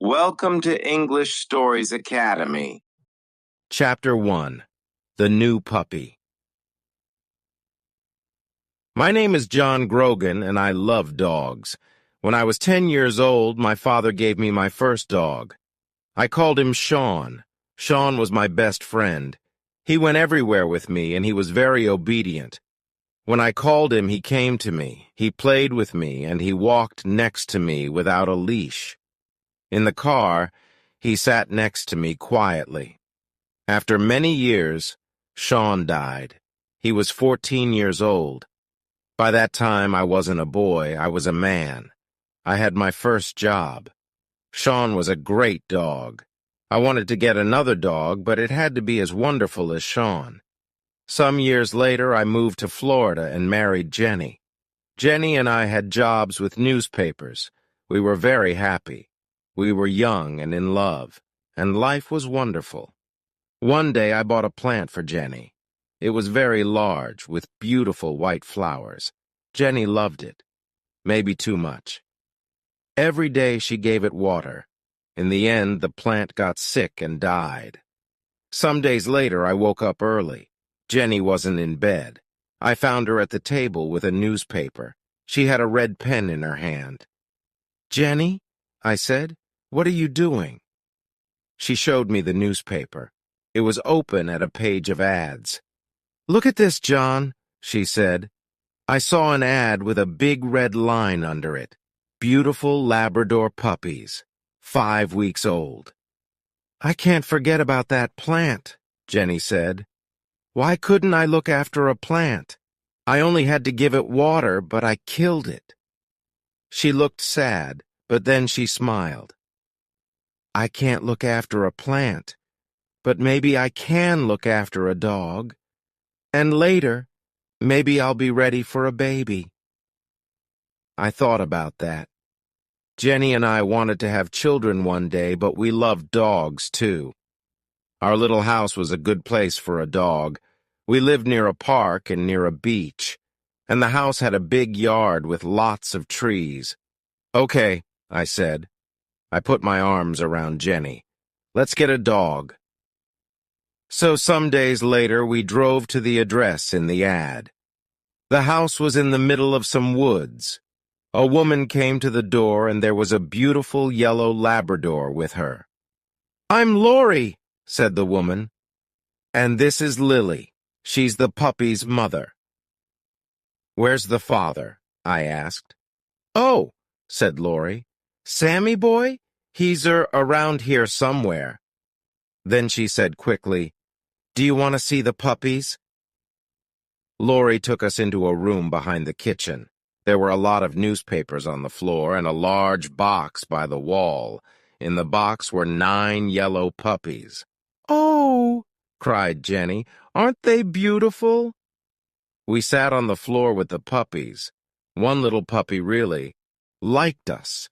Welcome to English Stories Academy. Chapter 1. The New Puppy. My name is John Grogan, and I love dogs. When I was 10 years old, my father gave me my first dog. I called him Sean. Sean was my best friend. He went everywhere with me, and he was very obedient. When I called him, he came to me. He played with me, and he walked next to me without a leash. In the car, he sat next to me quietly. After many years, Sean died. He was 14 years old. By that time, I wasn't a boy, I was a man. I had my first job. Sean was a great dog. I wanted to get another dog, but it had to be as wonderful as Sean. Some years later, I moved to Florida and married Jenny. Jenny and I had jobs with newspapers. We were very happy. We were young and in love, and life was wonderful. One day I bought a plant for Jenny. It was very large, with beautiful white flowers. Jenny loved it. Maybe too much. Every day she gave it water. In the end, the plant got sick and died. Some days later, I woke up early. Jenny wasn't in bed. I found her at the table with a newspaper. She had a red pen in her hand. "Jenny," I said, "what are you doing?" She showed me the newspaper. It was open at a page of ads. "Look at this, John," she said. I saw an ad with a big red line under it. Beautiful Labrador puppies, 5 weeks old. "I can't forget about that plant," Jenny said. "Why couldn't I look after a plant? I only had to give it water, but I killed it." She looked sad, but then she smiled. "I can't look after a plant, but maybe I can look after a dog. And later, maybe I'll be ready for a baby." I thought about that. Jenny and I wanted to have children one day, but we loved dogs, too. Our little house was a good place for a dog. We lived near a park and near a beach, and the house had a big yard with lots of trees. "Okay," I said. I put my arms around Jenny. "Let's get a dog." So some days later, we drove to the address in the ad. The house was in the middle of some woods. A woman came to the door, and there was a beautiful yellow Labrador with her. "I'm Lori," said the woman. "And this is Lily. She's the puppy's mother." "Where's the father?" I asked. "Oh," said Lori. "Sammy boy? He's around here somewhere." Then she said quickly, "Do you want to see the puppies?" Lori took us into a room behind the kitchen. There were a lot of newspapers on the floor and a large box by the wall. In the box were 9 yellow puppies. "Oh," cried Jenny, "aren't they beautiful?" We sat on the floor with the puppies. One little puppy really liked us.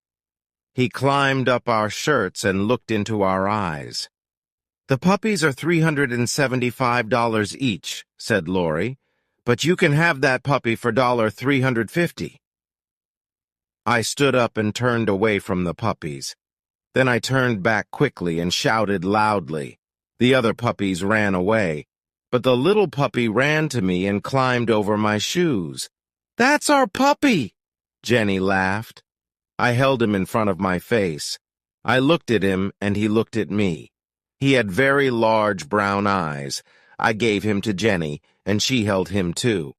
He climbed up our shirts and looked into our eyes. "The puppies are $375 each," said Lori, "but you can have that puppy for $350." I stood up and turned away from the puppies. Then I turned back quickly and shouted loudly. The other puppies ran away, but the little puppy ran to me and climbed over my shoes. "That's our puppy!" Jenny laughed. I held him in front of my face. I looked at him, and he looked at me. He had very large brown eyes. I gave him to Jenny, and she held him too.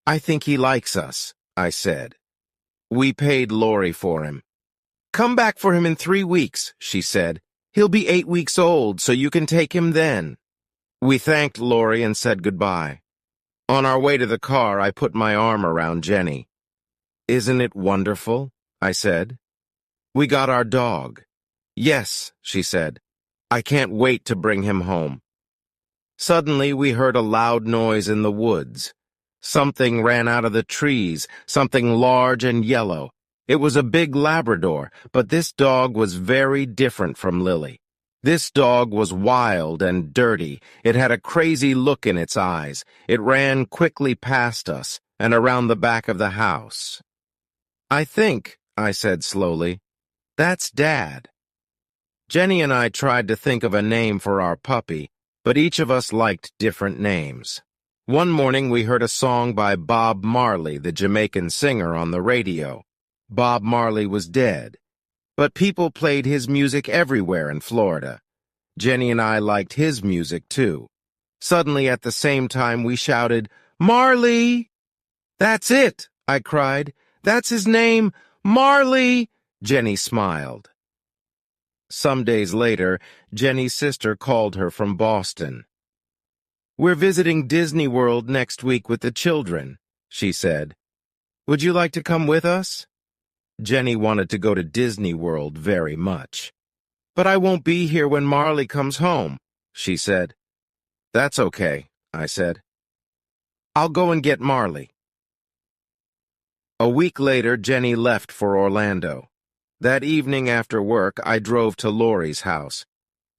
"I think he likes us," I said. We paid Lori for him. "Come back for him in 3 weeks," she said. "He'll be 8 weeks old, so you can take him then." We thanked Lori and said goodbye. On our way to the car, I put my arm around Jenny. "Isn't it wonderful?" I said. "We got our dog." "Yes," she said. "I can't wait to bring him home." Suddenly, we heard a loud noise in the woods. Something ran out of the trees, something large and yellow. It was a big Labrador, but this dog was very different from Lily. This dog was wild and dirty. It had a crazy look in its eyes. It ran quickly past us and around the back of the house. "I think," I said slowly, "that's Dad." Jenny and I tried to think of a name for our puppy, but each of us liked different names. One morning we heard a song by Bob Marley, the Jamaican singer, on the radio. Bob Marley was dead, but people played his music everywhere in Florida. Jenny and I liked his music too. Suddenly, at the same time, we shouted, "Marley!" "That's it!" I cried. "That's his name! Marley!" Jenny smiled. Some days later, Jenny's sister called her from Boston. "We're visiting Disney World next week with the children," she said. "Would you like to come with us?" Jenny wanted to go to Disney World very much. "But I won't be here when Marley comes home," she said. "That's okay," I said. "I'll go and get Marley." A week later, Jenny left for Orlando. That evening after work, I drove to Laurie's house.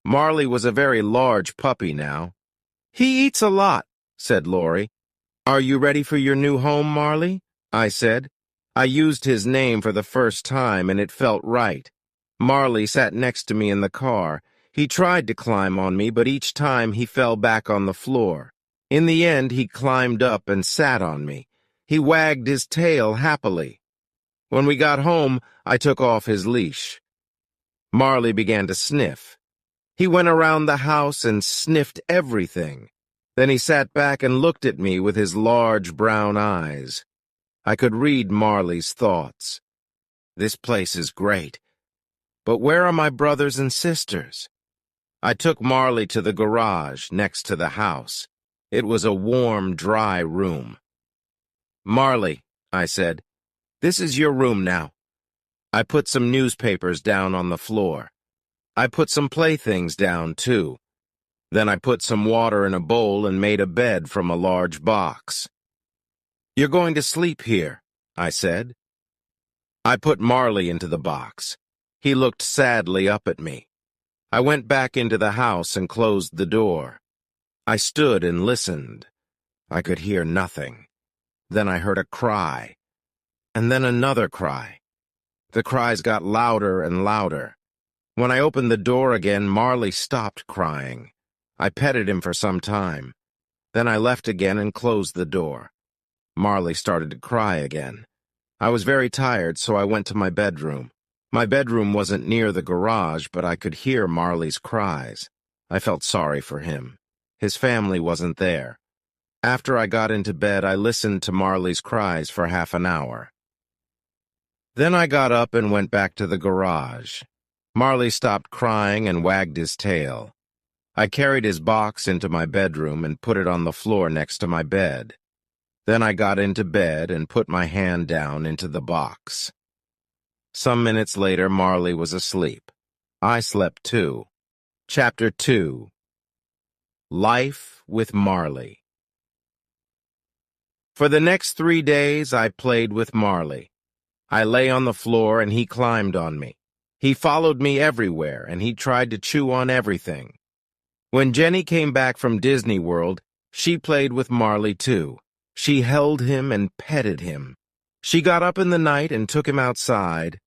Marley was a very large puppy now. "He eats a lot," said Laurie. "Are you ready for your new home, Marley?" I said. I used his name for the first time, and it felt right. Marley sat next to me in the car. He tried to climb on me, but each time he fell back on the floor. In the end, he climbed up and sat on me. He wagged his tail happily. When we got home, I took off his leash. Marley began to sniff. He went around the house and sniffed everything. Then he sat back and looked at me with his large brown eyes. I could read Marley's thoughts. This place is great. But where are my brothers and sisters? I took Marley to the garage next to the house. It was a warm, dry room. "Marley," I said, "this is your room now." I put some newspapers down on the floor. I put some playthings down, too. Then I put some water in a bowl and made a bed from a large box. "You're going to sleep here," I said. I put Marley into the box. He looked sadly up at me. I went back into the house and closed the door. I stood and listened. I could hear nothing. Then I heard a cry, and then another cry. The cries got louder and louder. When I opened the door again, Marley stopped crying. I petted him for some time. Then I left again and closed the door. Marley started to cry again. I was very tired, so I went to my bedroom. My bedroom wasn't near the garage, but I could hear Marley's cries. I felt sorry for him. His family wasn't there. After I got into bed, I listened to Marley's cries for half an hour. Then I got up and went back to the garage. Marley stopped crying and wagged his tail. I carried his box into my bedroom and put it on the floor next to my bed. Then I got into bed and put my hand down into the box. Some minutes later, Marley was asleep. I slept too. Chapter 2. Life with Marley. For the next 3 days, I played with Marley. I lay on the floor and he climbed on me. He followed me everywhere and he tried to chew on everything. When Jenny came back from Disney World, she played with Marley too. She held him and petted him. She got up in the night and took him outside.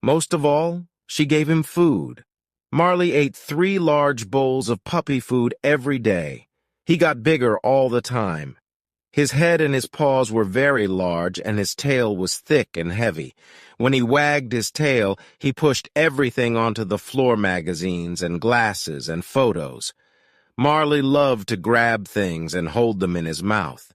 Most of all, she gave him food. Marley ate 3 large bowls of puppy food every day. He got bigger all the time. His head and his paws were very large, and his tail was thick and heavy. When he wagged his tail, he pushed everything onto the floor, magazines and glasses and photos. Marley loved to grab things and hold them in his mouth.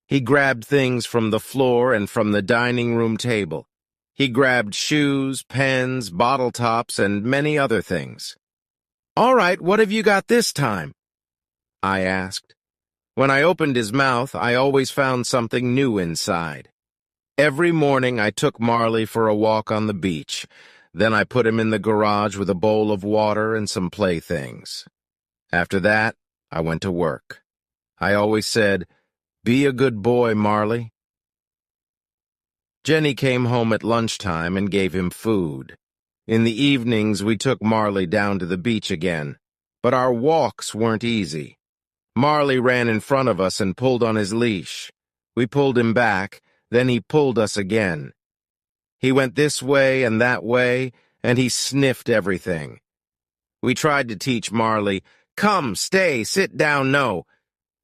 He grabbed things from the floor and from the dining room table. He grabbed shoes, pens, bottle tops, and many other things. "All right, what have you got this time?" I asked. When I opened his mouth, I always found something new inside. Every morning I took Marley for a walk on the beach. Then I put him in the garage with a bowl of water and some playthings. After that, I went to work. I always said, "Be a good boy, Marley." Jenny came home at lunchtime and gave him food. In the evenings, we took Marley down to the beach again, but our walks weren't easy. Marley ran in front of us and pulled on his leash. We pulled him back, then he pulled us again. He went this way and that way, and he sniffed everything. We tried to teach Marley, "Come, stay, sit down, no,"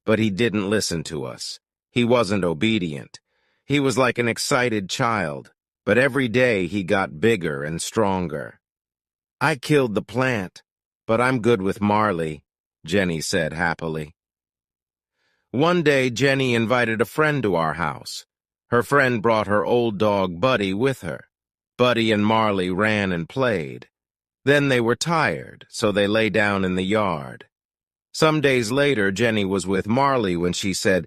but he didn't listen to us. He wasn't obedient. He was like an excited child, but every day he got bigger and stronger. "I killed the plant, but I'm good with Marley," Jenny said happily. One day, Jenny invited a friend to our house. Her friend brought her old dog Buddy with her. Buddy and Marley ran and played. Then they were tired, so they lay down in the yard. Some days later, Jenny was with Marley when she said,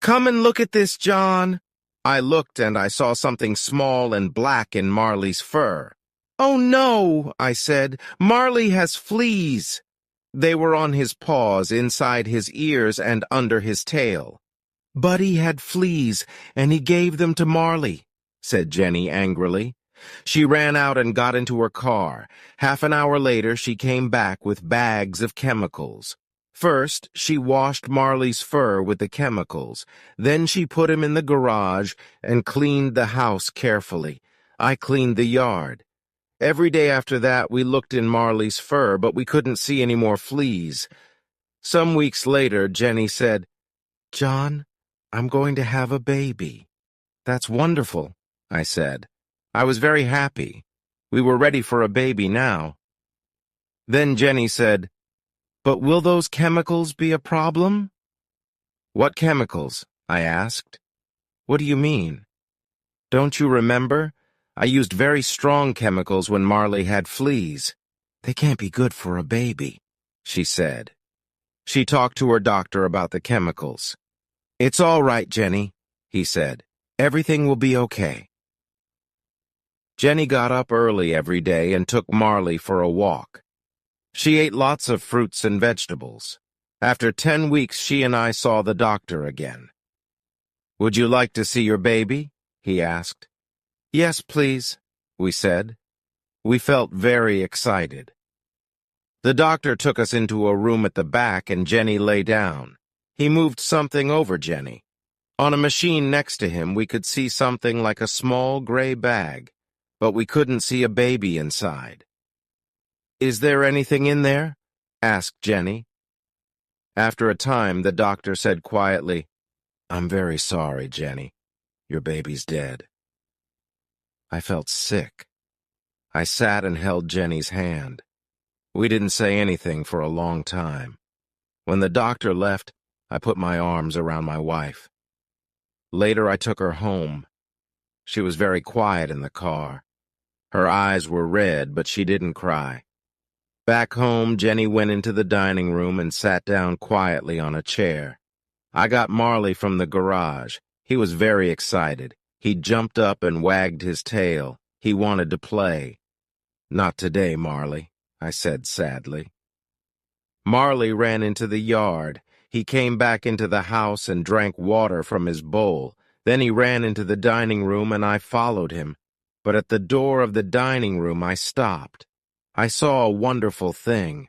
"Come and look at this, John." I looked and I saw something small and black in Marley's fur. "Oh no," I said, "Marley has fleas." They were on his paws, inside his ears, and under his tail. "Buddy had fleas, and he gave them to Marley," said Jenny angrily. She ran out and got into her car. Half an hour later, she came back with bags of chemicals. First, she washed Marley's fur with the chemicals. Then she put him in the garage and cleaned the house carefully. I cleaned the yard. Every day after that, we looked in Marley's fur, but we couldn't see any more fleas. Some weeks later, Jenny said, "John, I'm going to have a baby." "That's wonderful," I said. I was very happy. We were ready for a baby now. Then Jenny said, "But will those chemicals be a problem?" "What chemicals?" I asked. "What do you mean?" "Don't you remember? I used very strong chemicals when Marley had fleas." "They can't be good for a baby," she said. She talked to her doctor about the chemicals. "It's all right, Jenny," he said. "Everything will be okay." Jenny got up early every day and took Marley for a walk. She ate lots of fruits and vegetables. After 10 weeks, she and I saw the doctor again. "Would you like to see your baby?" he asked. "Yes, please," we said. We felt very excited. The doctor took us into a room at the back and Jenny lay down. He moved something over Jenny. On a machine next to him, we could see something like a small gray bag, but we couldn't see a baby inside. "Is there anything in there?" asked Jenny. After a time, the doctor said quietly, "I'm very sorry, Jenny. Your baby's dead." I felt sick. I sat and held Jenny's hand. We didn't say anything for a long time. When the doctor left, I put my arms around my wife. Later, I took her home. She was very quiet in the car. Her eyes were red, but she didn't cry. Back home, Jenny went into the dining room and sat down quietly on a chair. I got Marley from the garage. He was very excited. He jumped up and wagged his tail. He wanted to play. "Not today, Marley," I said sadly. Marley ran into the yard. He came back into the house and drank water from his bowl. Then he ran into the dining room and I followed him. But at the door of the dining room, I stopped. I saw a wonderful thing.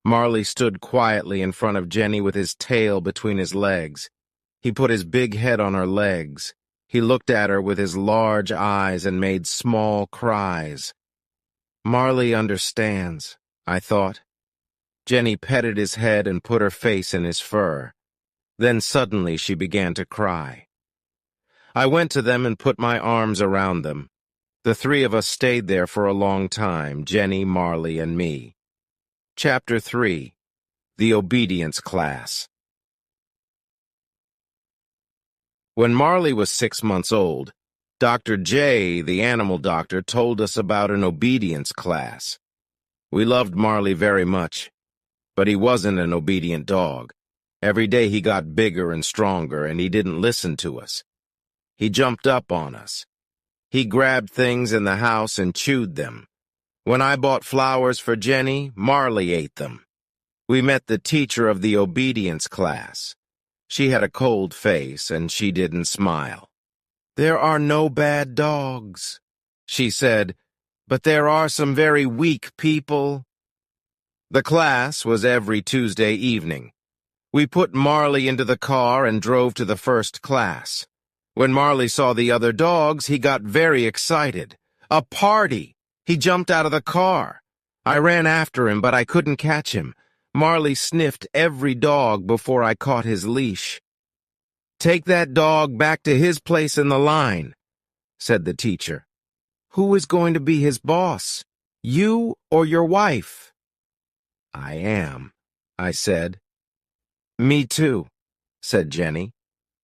Marley stood quietly in front of Jenny with his tail between his legs. He put his big head on her legs. He looked at her with his large eyes and made small cries. Marley understands, I thought. Jenny petted his head and put her face in his fur. Then suddenly she began to cry. I went to them and put my arms around them. The three of us stayed there for a long time, Jenny, Marley, and me. Chapter 3. The Obedience Class. When Marley was 6 months old, Dr. J, the animal doctor, told us about an obedience class. We loved Marley very much, but he wasn't an obedient dog. Every day he got bigger and stronger, and he didn't listen to us. He jumped up on us. He grabbed things in the house and chewed them. When I bought flowers for Jenny, Marley ate them. We met the teacher of the obedience class. She had a cold face, and she didn't smile. "There are no bad dogs," she said, "but there are some very weak people." The class was every Tuesday evening. We put Marley into the car and drove to the first class. When Marley saw the other dogs, he got very excited. A party! He jumped out of the car. I ran after him, but I couldn't catch him. Marley sniffed every dog before I caught his leash. "Take that dog back to his place in the line," said the teacher. "Who is going to be his boss? You or your wife?" "I am," I said. "Me too," said Jenny.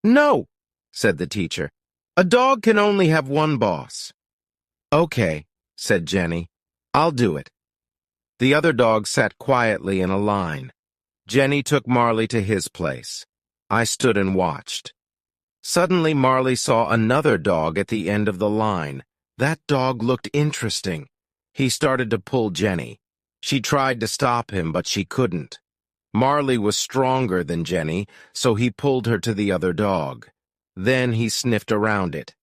"No," said the teacher. "A dog can only have one boss." "Okay," said Jenny. "I'll do it." The other dogs sat quietly in a line. Jenny took Marley to his place. I stood and watched. Suddenly Marley saw another dog at the end of the line. That dog looked interesting. He started to pull Jenny. She tried to stop him, but she couldn't. Marley was stronger than Jenny, so he pulled her to the other dog. Then he sniffed around it.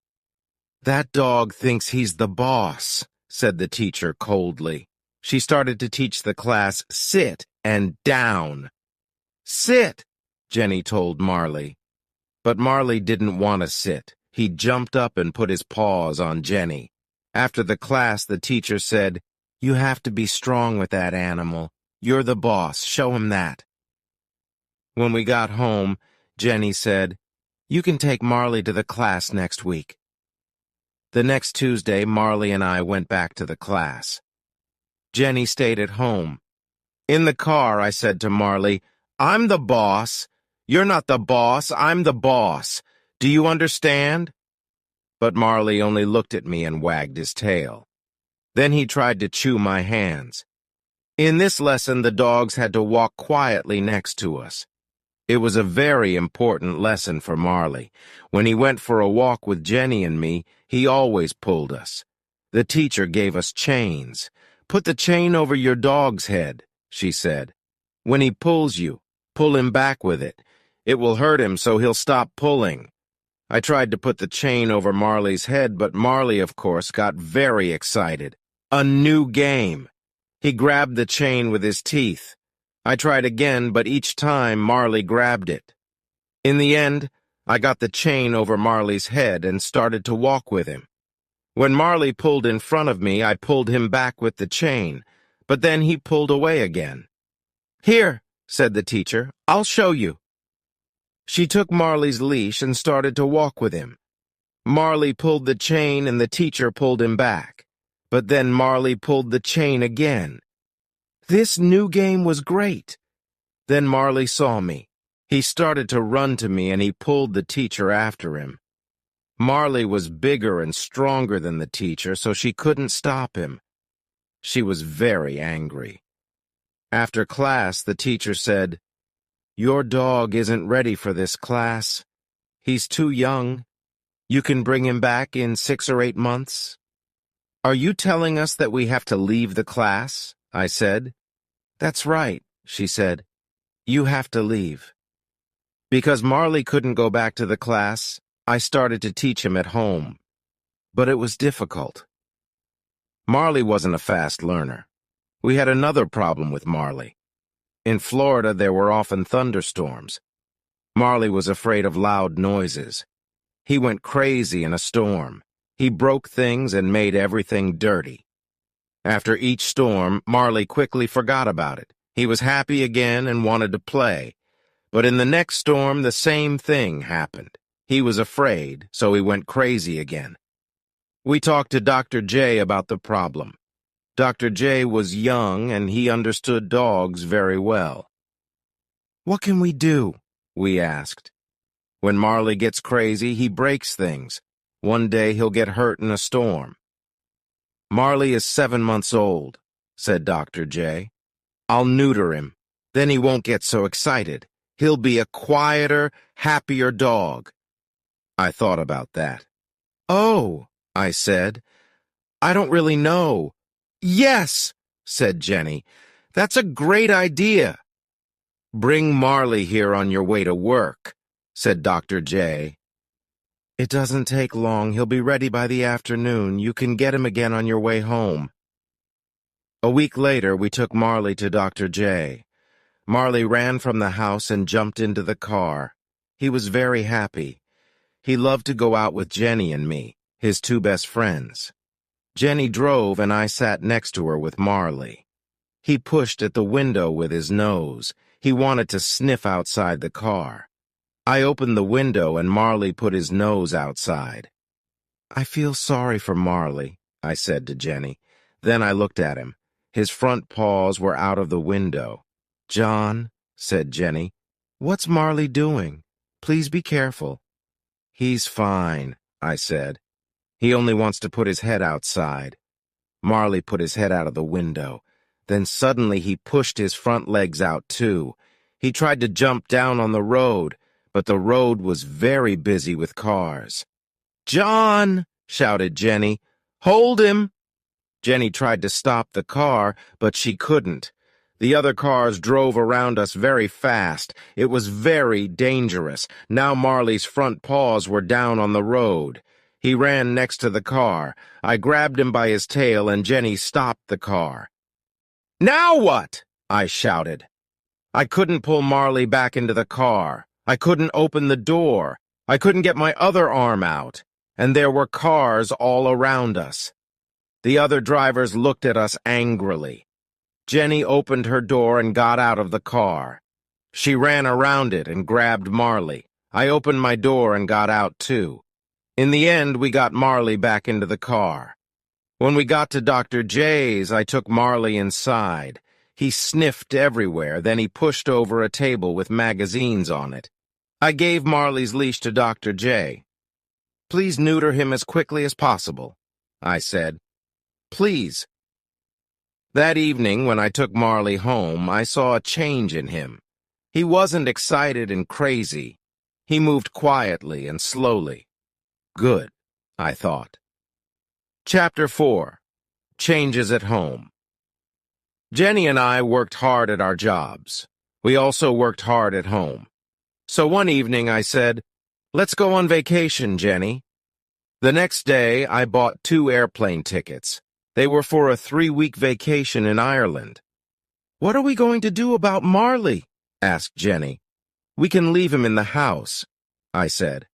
"That dog thinks he's the boss," said the teacher coldly. She started to teach the class sit and down. "Sit," Jenny told Marley. But Marley didn't want to sit. He jumped up and put his paws on Jenny. After the class, the teacher said, "You have to be strong with that animal. You're the boss. Show him that." When we got home, Jenny said, "You can take Marley to the class next week." The next Tuesday, Marley and I went back to the class. Jenny stayed at home. In the car, I said to Marley, "I'm the boss. You're not the boss. I'm the boss. Do you understand?" But Marley only looked at me and wagged his tail. Then he tried to chew my hands. In this lesson, the dogs had to walk quietly next to us. It was a very important lesson for Marley. When he went for a walk with Jenny and me, he always pulled us. The teacher gave us chains. "Put the chain over your dog's head," she said. "When he pulls you, pull him back with it. It will hurt him, so he'll stop pulling." I tried to put the chain over Marley's head, but Marley, of course, got very excited. A new game. He grabbed the chain with his teeth. I tried again, but each time Marley grabbed it. In the end, I got the chain over Marley's head and started to walk with him. When Marley pulled in front of me, I pulled him back with the chain, but then he pulled away again. "Here," said the teacher, "I'll show you." She took Marley's leash and started to walk with him. Marley pulled the chain and the teacher pulled him back. But then Marley pulled the chain again. This new game was great. Then Marley saw me. He started to run to me and he pulled the teacher after him. Marley was bigger and stronger than the teacher, so she couldn't stop him. She was very angry. After class, the teacher said, "Your dog isn't ready for this class. He's too young. You can bring him back in 6 or 8 months." "Are you telling us that we have to leave the class?" I said. "That's right," she said. "You have to leave." Because Marley couldn't go back to the class, I started to teach him at home. But it was difficult. Marley wasn't a fast learner. We had another problem with Marley. In Florida, there were often thunderstorms. Marley was afraid of loud noises. He went crazy in a storm. He broke things and made everything dirty. After each storm, Marley quickly forgot about it. He was happy again and wanted to play. But in the next storm, the same thing happened. He was afraid, so he went crazy again. We talked to Dr. J about the problem. Dr. J was young and he understood dogs very well. "What can we do?" we asked. "When Marley gets crazy, he breaks things. One day he'll get hurt in a storm." "Marley is 7 months old," said Dr. J. "I'll neuter him. Then he won't get so excited. He'll be a quieter, happier dog." I thought about that. "Oh," I said, "I don't really know." "Yes," said Jenny, "that's a great idea." "Bring Marley here on your way to work," said Dr. J. "It doesn't take long. He'll be ready by the afternoon. You can get him again on your way home." A week later, we took Marley to Dr. J. Marley ran from the house and jumped into the car. He was very happy. He loved to go out with Jenny and me, his 2 best friends. Jenny drove and I sat next to her with Marley. He pushed at the window with his nose. He wanted to sniff outside the car. I opened the window and Marley put his nose outside. "I feel sorry for Marley," I said to Jenny. Then I looked at him. His front paws were out of the window. "John," said Jenny, "what's Marley doing? Please be careful." "He's fine," I said. "He only wants to put his head outside." Marley put his head out of the window. Then suddenly he pushed his front legs out too. He tried to jump down on the road, but the road was very busy with cars. "John!" shouted Jenny. "Hold him!" Jenny tried to stop the car, but she couldn't. The other cars drove around us very fast. It was very dangerous. Now Marley's front paws were down on the road. He ran next to the car. I grabbed him by his tail and Jenny stopped the car. "Now what?" I shouted. I couldn't pull Marley back into the car. I couldn't open the door. I couldn't get my other arm out. And there were cars all around us. The other drivers looked at us angrily. Jenny opened her door and got out of the car. She ran around it and grabbed Marley. I opened my door and got out too. In the end, we got Marley back into the car. When we got to Dr. J's, I took Marley inside. He sniffed everywhere, then he pushed over a table with magazines on it. I gave Marley's leash to Dr. J. "Please neuter him as quickly as possible," I said. "Please." That evening, when I took Marley home, I saw a change in him. He wasn't excited and crazy. He moved quietly and slowly. Good, I thought. Chapter 4. Changes at Home. Jenny and I worked hard at our jobs. We also worked hard at home. So one evening I said, "Let's go on vacation, Jenny." The next day I bought 2 airplane tickets. They were for a 3-week vacation in Ireland. "What are we going to do about Marley?" asked Jenny. "We can leave him in the house," I said.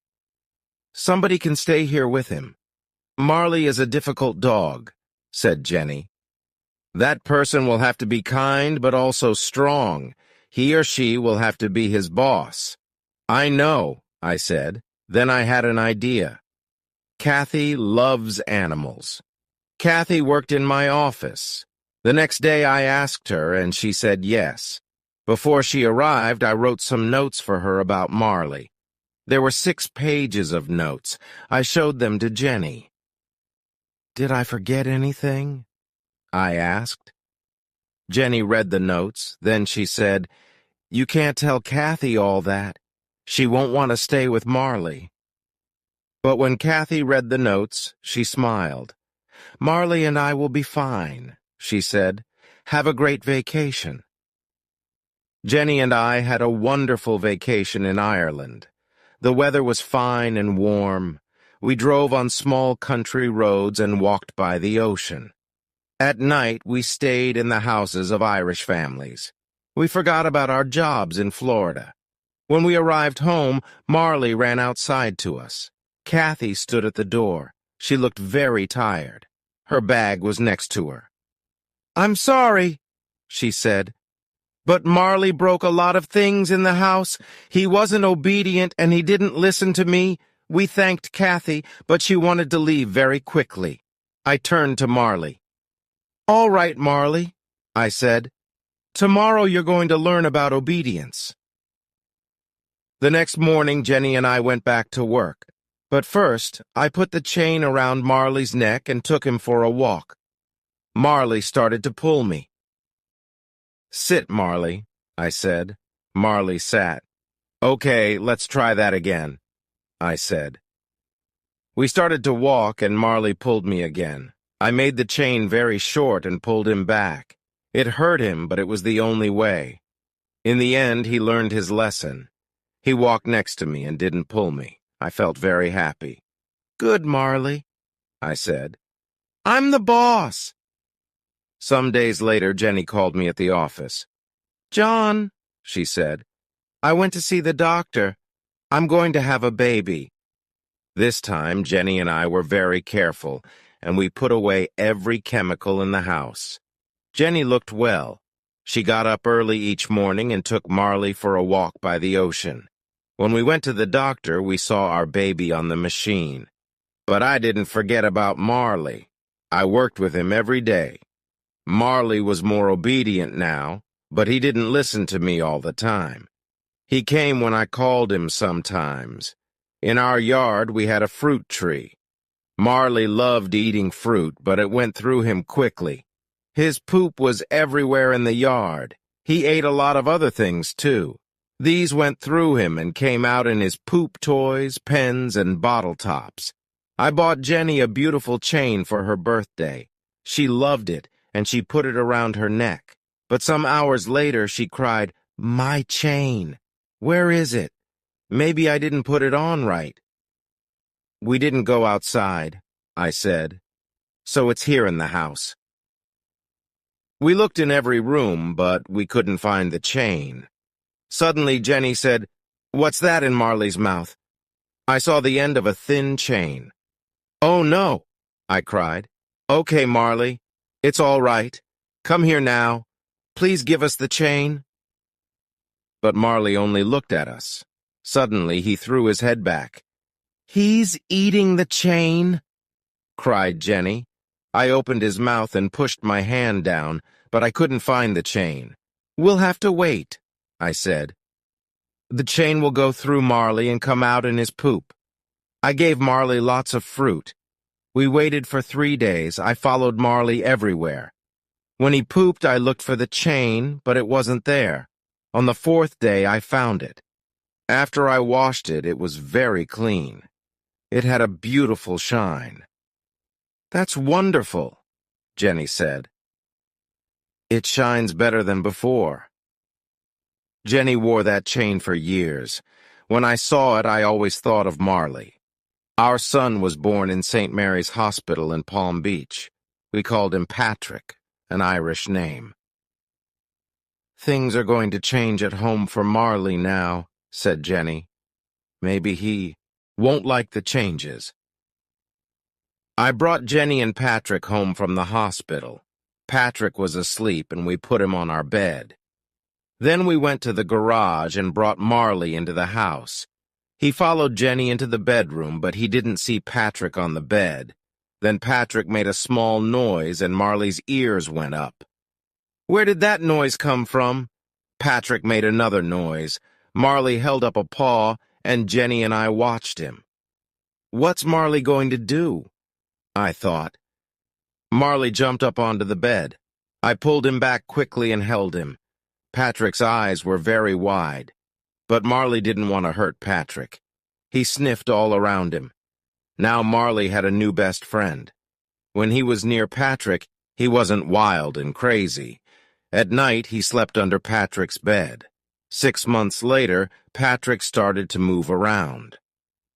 "Somebody can stay here with him." "Marley is a difficult dog," said Jenny. "That person will have to be kind but also strong. He or she will have to be his boss." "I know," I said. Then I had an idea. Kathy loves animals. Kathy worked in my office. The next day I asked her, and she said yes. Before she arrived, I wrote some notes for her about Marley. There were 6 pages of notes. I showed them to Jenny. "Did I forget anything?" I asked. Jenny read the notes. Then she said, "You can't tell Kathy all that. She won't want to stay with Marley." But when Kathy read the notes, she smiled. "Marley and I will be fine," she said. "Have a great vacation." Jenny and I had a wonderful vacation in Ireland. The weather was fine and warm. We drove on small country roads and walked by the ocean. At night, we stayed in the houses of Irish families. We forgot about our jobs in Florida. When we arrived home, Marley ran outside to us. Kathy stood at the door. She looked very tired. Her bag was next to her. "I'm sorry," she said, "but Marley broke a lot of things in the house. He wasn't obedient and he didn't listen to me. We thanked Kathy, but she wanted to leave very quickly." I turned to Marley. "All right, Marley," I said. "Tomorrow you're going to learn about obedience." The next morning, Jenny and I went back to work. But first, I put the chain around Marley's neck and took him for a walk. Marley started to pull me. "Sit, Marley," I said. Marley sat. "Okay, let's try that again," I said. We started to walk and Marley pulled me again. I made the chain very short and pulled him back. It hurt him, but it was the only way. In the end, he learned his lesson. He walked next to me and didn't pull me. I felt very happy. "Good, Marley," I said. "I'm the boss." Some days later, Jenny called me at the office. "John," she said, "I went to see the doctor. I'm going to have a baby." This time, Jenny and I were very careful, and we put away every chemical in the house. Jenny looked well. She got up early each morning and took Marley for a walk by the ocean. When we went to the doctor, we saw our baby on the machine. But I didn't forget about Marley. I worked with him every day. Marley was more obedient now, but he didn't listen to me all the time. He came when I called him sometimes. In our yard, we had a fruit tree. Marley loved eating fruit, but it went through him quickly. His poop was everywhere in the yard. He ate a lot of other things, too. These went through him and came out in his poop toys, pens, and bottle tops. I bought Jenny a beautiful chain for her birthday. She loved it, and she put it around her neck. But some hours later, she cried, "My chain! Where is it? Maybe I didn't put it on right." "We didn't go outside," I said, "so it's here in the house." We looked in every room, but we couldn't find the chain. Suddenly, Jenny said, "What's that in Marley's mouth?" I saw the end of a thin chain. "Oh, no," I cried. "Okay, Marley, it's all right. Come here now. Please give us the chain." But Marley only looked at us. Suddenly, he threw his head back. "He's eating the chain," cried Jenny. I opened his mouth and pushed my hand down, but I couldn't find the chain. "We'll have to wait," I said. "The chain will go through Marley and come out in his poop." I gave Marley lots of fruit. We waited for 3 days. I followed Marley everywhere. When he pooped, I looked for the chain, but it wasn't there. On the 4th day, I found it. After I washed it, it was very clean. It had a beautiful shine. "That's wonderful," Jenny said. "It shines better than before." Jenny wore that chain for years. When I saw it, I always thought of Marley. Our son was born in St. Mary's Hospital in Palm Beach. We called him Patrick, an Irish name. "Things are going to change at home for Marley now," said Jenny. "Maybe he won't like the changes." I brought Jenny and Patrick home from the hospital. Patrick was asleep, and we put him on our bed. Then we went to the garage and brought Marley into the house. He followed Jenny into the bedroom, but he didn't see Patrick on the bed. Then Patrick made a small noise, and Marley's ears went up. "Where did that noise come from?" Patrick made another noise. Marley held up a paw, and Jenny and I watched him. "What's Marley going to do?" I thought. Marley jumped up onto the bed. I pulled him back quickly and held him. Patrick's eyes were very wide. But Marley didn't want to hurt Patrick. He sniffed all around him. Now Marley had a new best friend. When he was near Patrick, he wasn't wild and crazy. At night, he slept under Patrick's bed. 6 months later, Patrick started to move around.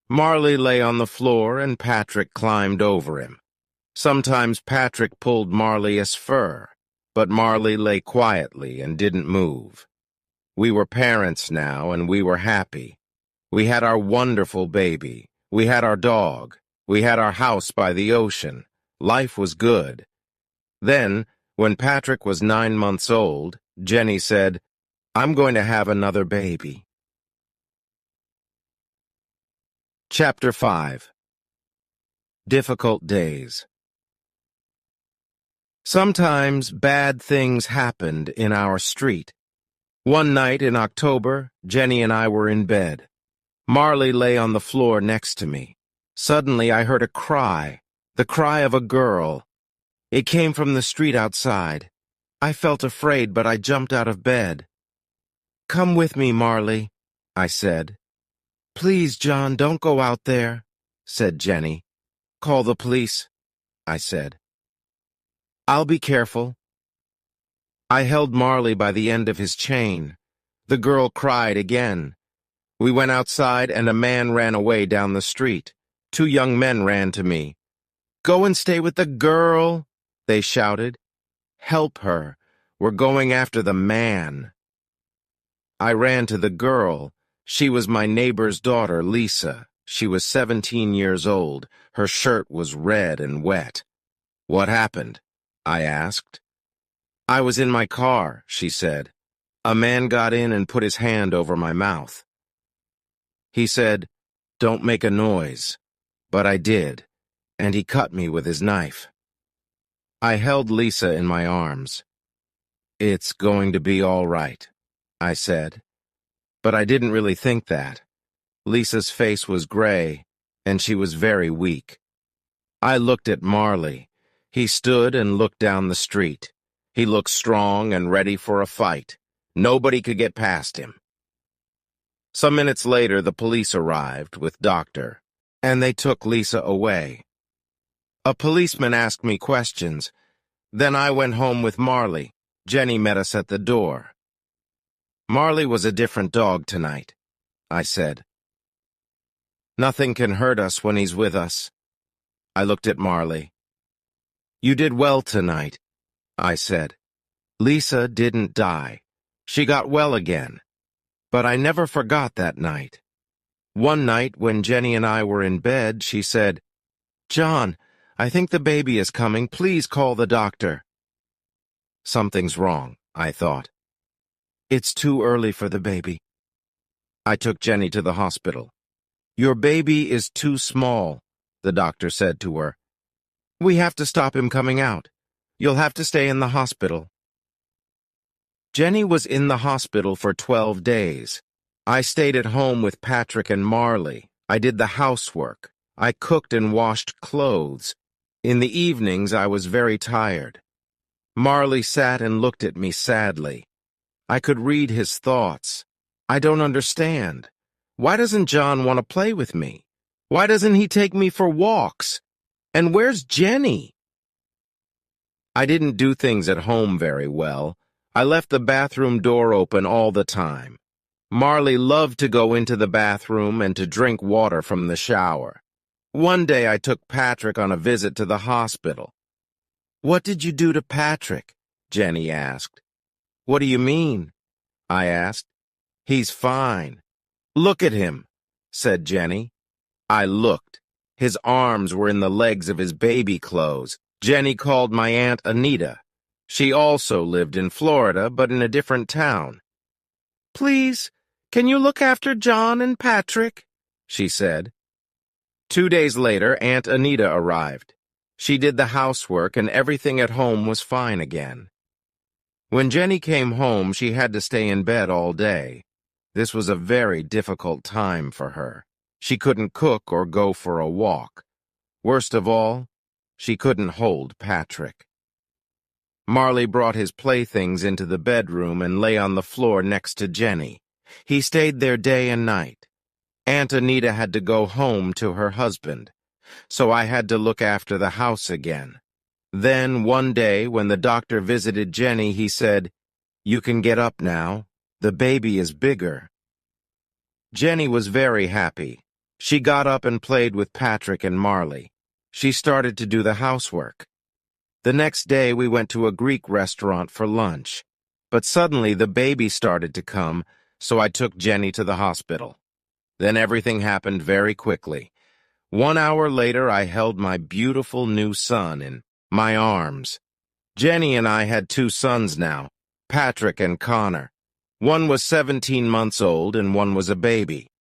Marley lay on the floor, and Patrick climbed over him. Sometimes Patrick pulled Marley's fur, but Marley lay quietly and didn't move. We were parents now, and we were happy. We had our wonderful baby. We had our dog. We had our house by the ocean. Life was good. Then, when Patrick was 9 months old, Jenny said, "I'm going to have another baby." Chapter 5. Difficult Days. Sometimes bad things happened in our street. One night in October, Jenny and I were in bed. Marley lay on the floor next to me. Suddenly I heard a cry, the cry of a girl. It came from the street outside. I felt afraid, but I jumped out of bed. "Come with me, Marley," I said. "Please, John, don't go out there," said Jenny. "Call the police," I said. "I'll be careful." I held Marley by the end of his chain. The girl cried again. We went outside, and a man ran away down the street. 2 young men ran to me. "Go and stay with the girl," they shouted. "Help her. We're going after the man." I ran to the girl. She was my neighbor's daughter, Lisa. She was 17 years old. Her shirt was red and wet. "What happened?" I asked. I was in my car, she said. A man got in and put his hand over my mouth. He said, "Don't make a noise." But I did, and he cut me with his knife. I held Lisa in my arms. "It's going to be all right," I said. But I didn't really think that. Lisa's face was gray, and she was very weak. I looked at Marley. He stood and looked down the street. He looked strong and ready for a fight. Nobody could get past him. Some minutes later, the police arrived with Doctor, and they took Lisa away. A policeman asked me questions. Then I went home with Marley. Jenny met us at the door. "Marley was a different dog tonight," I said. "Nothing can hurt us when he's with us." I looked at Marley. "You did well tonight," I said. "Lisa didn't die. She got well again. But I never forgot that night. One night when Jenny and I were in bed, she said, 'John, I think the baby is coming. Please call the doctor.' Something's wrong, I thought. It's too early for the baby. I took Jenny to the hospital. "Your baby is too small," the doctor said to her. "We have to stop him coming out. You'll have to stay in the hospital." Jenny was in the hospital for 12 days. I stayed at home with Patrick and Marley. I did the housework. I cooked and washed clothes. In the evenings, I was very tired. Marley sat and looked at me sadly. I could read his thoughts. "I don't understand. Why doesn't John want to play with me? Why doesn't he take me for walks? And where's Jenny?" I didn't do things at home very well. I left the bathroom door open all the time. Marley loved to go into the bathroom and to drink water from the shower. One day I took Patrick on a visit to the hospital. "What did you do to Patrick?" Jenny asked. "What do you mean?" I asked. "He's fine." "Look at him," said Jenny. I looked. His arms were in the legs of his baby clothes. Jenny called my Aunt Anita. She also lived in Florida, but in a different town. "Please, can you look after John and Patrick?" she said. 2 days later, Aunt Anita arrived. She did the housework, and everything at home was fine again. When Jenny came home, she had to stay in bed all day. This was a very difficult time for her. She couldn't cook or go for a walk. Worst of all, she couldn't hold Patrick. Marley brought his playthings into the bedroom and lay on the floor next to Jenny. He stayed there day and night. Aunt Anita had to go home to her husband, so I had to look after the house again. Then, one day, when the doctor visited Jenny, he said, "You can get up now. The baby is bigger." Jenny was very happy. She got up and played with Patrick and Marley. She started to do the housework. The next day, we went to a Greek restaurant for lunch. But suddenly, the baby started to come, so I took Jenny to the hospital. Then everything happened very quickly. 1 hour later, I held my beautiful new son in my arms. Jenny and I had 2 sons now, Patrick and Connor. One was 17 months old and one was a baby.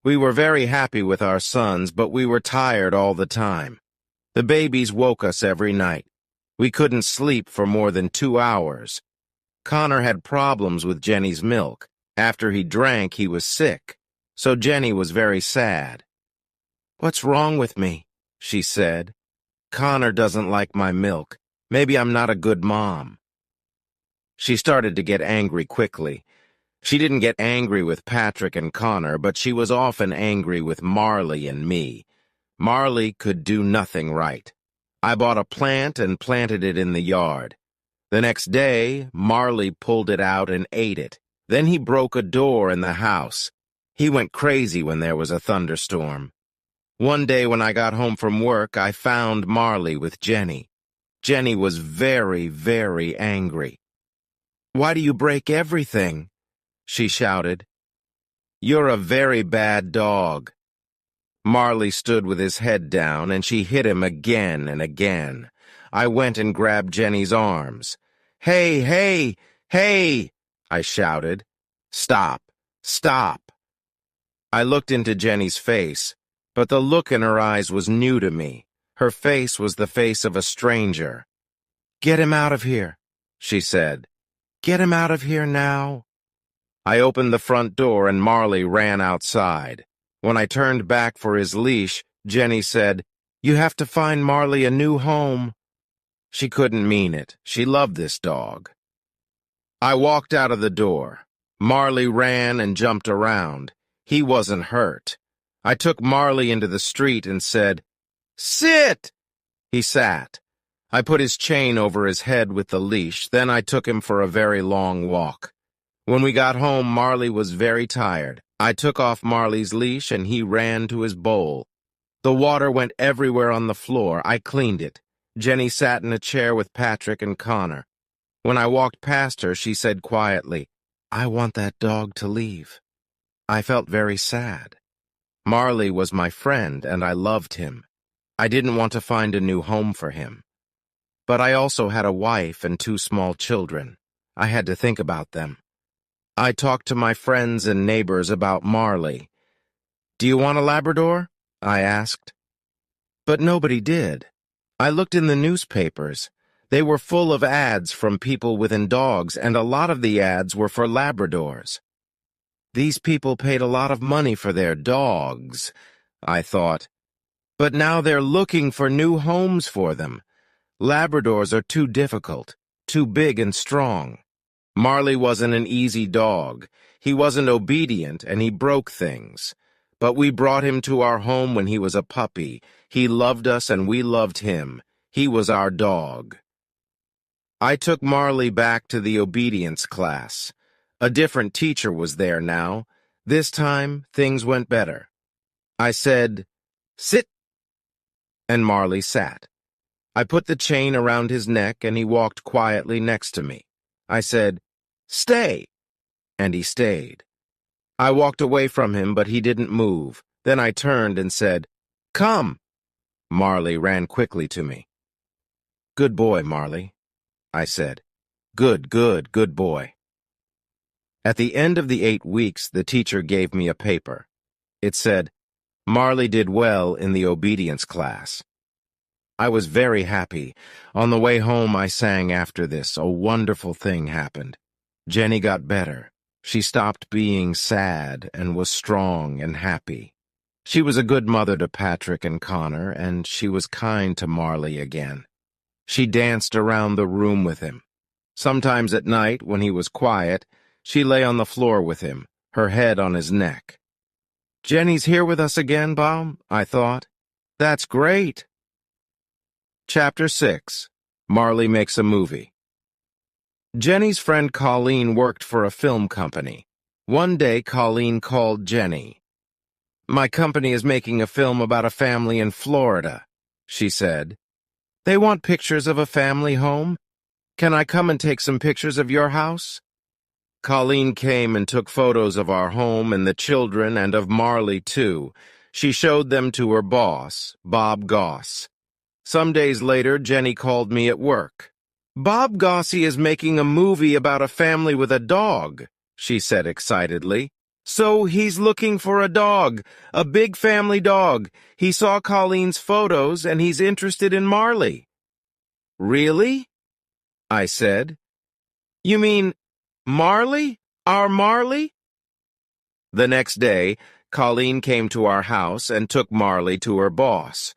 We were very happy with our sons, but we were tired all the time. The babies woke us every night. We couldn't sleep for more than 2 hours. Connor had problems with Jenny's milk. After he drank, he was sick. So Jenny was very sad. "What's wrong with me?" she said. "Connor doesn't like my milk. Maybe I'm not a good mom." She started to get angry quickly. She didn't get angry with Patrick and Connor, but she was often angry with Marley and me. Marley could do nothing right. I bought a plant and planted it in the yard. The next day, Marley pulled it out and ate it. Then he broke a door in the house. He went crazy when there was a thunderstorm. One day when I got home from work, I found Marley with Jenny. Jenny was very, very angry. "Why do you break everything?" she shouted. "You're a very bad dog." Marley stood with his head down, and she hit him again and again. I went and grabbed Jenny's arms. "Hey, hey, hey!" I shouted. "Stop! Stop!" I looked into Jenny's face, but the look in her eyes was new to me. Her face was the face of a stranger. "Get him out of here," she said. "Get him out of here now." I opened the front door and Marley ran outside. When I turned back for his leash, Jenny said, "You have to find Marley a new home." She couldn't mean it. She loved this dog. I walked out of the door. Marley ran and jumped around. He wasn't hurt. I took Marley into the street and said, "Sit!" He sat. I put his chain over his head with the leash, then I took him for a very long walk. When we got home, Marley was very tired. I took off Marley's leash and he ran to his bowl. The water went everywhere on the floor. I cleaned it. Jenny sat in a chair with Patrick and Connor. When I walked past her, she said quietly, "I want that dog to leave." I felt very sad. Marley was my friend and I loved him. I didn't want to find a new home for him. But I also had a wife and 2 small children. I had to think about them. I talked to my friends and neighbors about Marley. "Do you want a Labrador?" I asked. But nobody did. I looked in the newspapers. They were full of ads from people with dogs, and a lot of the ads were for Labradors. These people paid a lot of money for their dogs, I thought. But now they're looking for new homes for them. Labradors are too difficult, too big and strong. Marley wasn't an easy dog. He wasn't obedient, and he broke things. But we brought him to our home when he was a puppy. He loved us and we loved him. He was our dog. I took Marley back to the obedience class. A different teacher was there now. This time, things went better. I said, "Sit," and Marley sat. I put the chain around his neck and he walked quietly next to me. I said, "Stay," and he stayed. I walked away from him, but he didn't move. Then I turned and said, "Come." Marley ran quickly to me. "Good boy, Marley," I said. Good boy." At the end of the 8 weeks, the teacher gave me a paper. It said, "Marley did well in the obedience class." I was very happy. On the way home, I sang after this. A wonderful thing happened. Jenny got better. She stopped being sad and was strong and happy. She was a good mother to Patrick and Connor, and she was kind to Marley again. She danced around the room with him. Sometimes at night, when he was quiet, she lay on the floor with him, her head on his neck. "Jenny's here with us again, Bob," I thought. "That's great." Chapter 6. Marley Makes a Movie. Jenny's friend Colleen worked for a film company. One day, Colleen called Jenny. "My company is making a film about a family in Florida," she said. "They want pictures of a family home. Can I come and take some pictures of your house?" Colleen came and took photos of our home and the children and of Marley, too. She showed them to her boss, Bob Goss. Some days later, Jenny called me at work. "Bob Gossie is making a movie about a family with a dog," she said excitedly. "So he's looking for a dog, a big family dog. He saw Colleen's photos and he's interested in Marley." "Really?" I said. "You mean Marley? Our Marley?" The next day, Colleen came to our house and took Marley to her boss.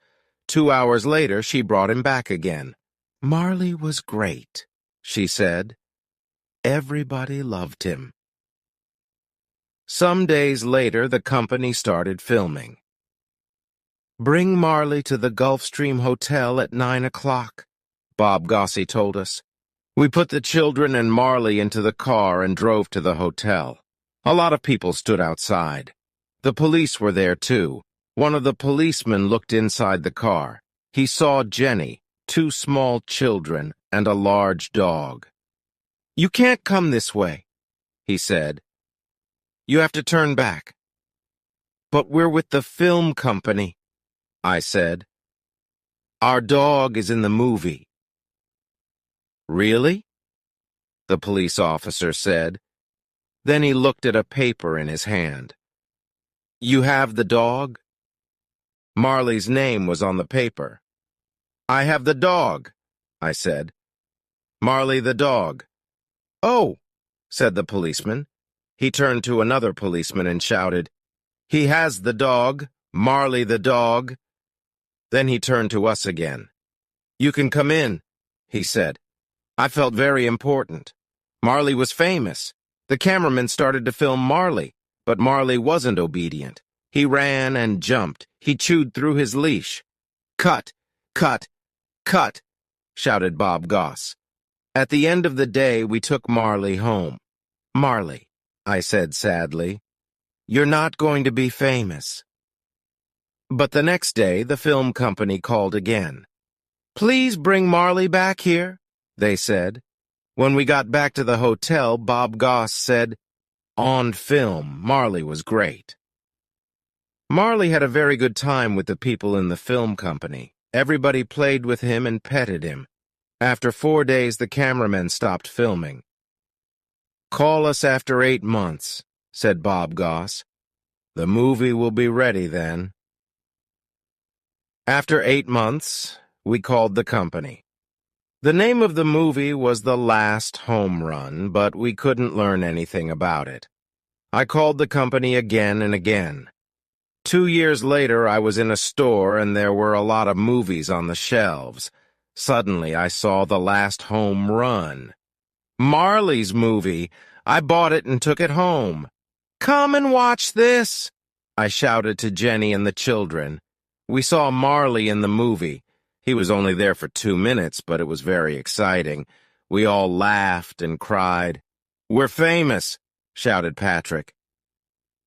2 hours later, she brought him back again. "Marley was great," she said. "Everybody loved him." Some days later, the company started filming. "Bring Marley to the Gulfstream Hotel at 9 o'clock, Bob Gossie told us. We put the children and Marley into the car and drove to the hotel. A lot of people stood outside. The police were there, too. One of the policemen looked inside the car. He saw Jenny, 2 small children, and a large dog. "You can't come this way," he said. "You have to turn back." "But we're with the film company," I said. "Our dog is in the movie." "Really?" the police officer said. Then he looked at a paper in his hand. You have the dog? Marley's name was on the paper. I have the dog, I said. Marley the dog. Oh, said the policeman. He turned to another policeman and shouted, He has the dog, Marley the dog. Then he turned to us again. You can come in, he said. I felt very important. Marley was famous. The cameraman started to film Marley, but Marley wasn't obedient. He ran and jumped. He chewed through his leash. Cut, cut, cut, shouted Bob Goss. At the end of the day, we took Marley home. Marley, I said sadly, you're not going to be famous. But the next day, the film company called again. Please bring Marley back here, they said. When we got back to the hotel, Bob Goss said, on film, Marley was great. Marley had a very good time with the people in the film company. Everybody played with him and petted him. After 4 days, the cameramen stopped filming. Call us after 8 months, said Bob Goss. The movie will be ready then. After 8 months, we called the company. The name of the movie was The Last Home Run, but we couldn't learn anything about it. I called the company again and again. 2 years later, I was in a store and there were a lot of movies on the shelves. Suddenly, I saw The Last Home Run. Marley's movie. I bought it and took it home. Come and watch this, I shouted to Jenny and the children. We saw Marley in the movie. He was only there for 2 minutes, but it was very exciting. We all laughed and cried. We're famous, shouted Patrick.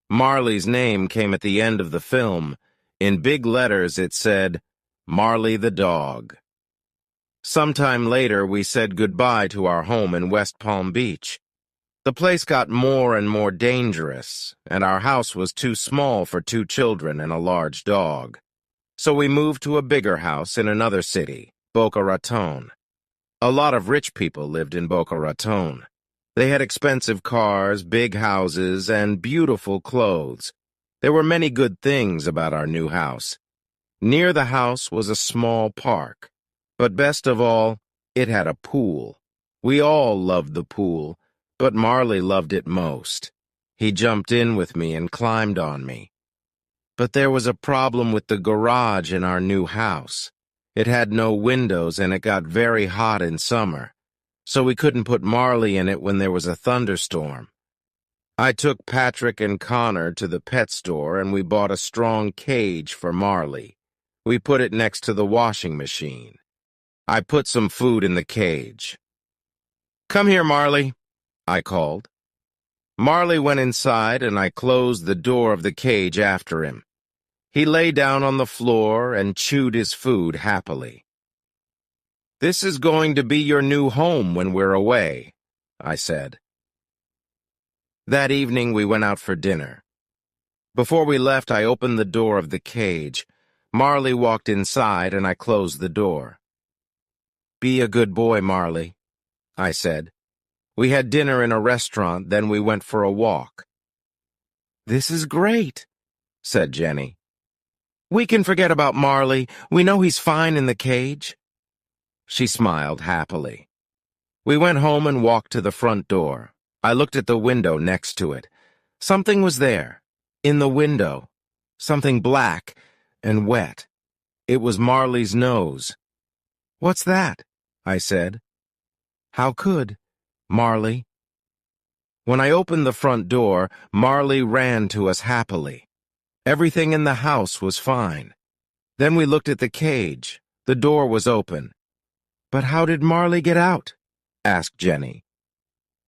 Marley's name came at the end of the film. In big letters it said, Marley the dog. Sometime later, we said goodbye to our home in West Palm Beach. The place got more and more dangerous, and our house was too small for 2 children and a large dog. So we moved to a bigger house in another city, Boca Raton. A lot of rich people lived in Boca Raton. They had expensive cars, big houses, and beautiful clothes. There were many good things about our new house. Near the house was a small park. But best of all, it had a pool. We all loved the pool, but Marley loved it most. He jumped in with me and climbed on me. But there was a problem with the garage in our new house. It had no windows and it got very hot in summer, so we couldn't put Marley in it when there was a thunderstorm. I took Patrick and Connor to the pet store and we bought a strong cage for Marley. We put it next to the washing machine. I put some food in the cage. Come here, Marley, I called. Marley went inside and I closed the door of the cage after him. He lay down on the floor and chewed his food happily. This is going to be your new home when we're away, I said. That evening we went out for dinner. Before we left, I opened the door of the cage. Marley walked inside and I closed the door. Be a good boy, Marley, I said. We had dinner in a restaurant, then we went for a walk. This is great, said Jenny. We can forget about Marley. We know he's fine in the cage. She smiled happily. We went home and walked to the front door. I looked at the window next to it. Something was there, in the window, something black and wet. It was Marley's nose. What's that? I said. How could, Marley? When I opened the front door, Marley ran to us happily. Everything in the house was fine. Then we looked at the cage. The door was open. But how did Marley get out? Asked Jenny.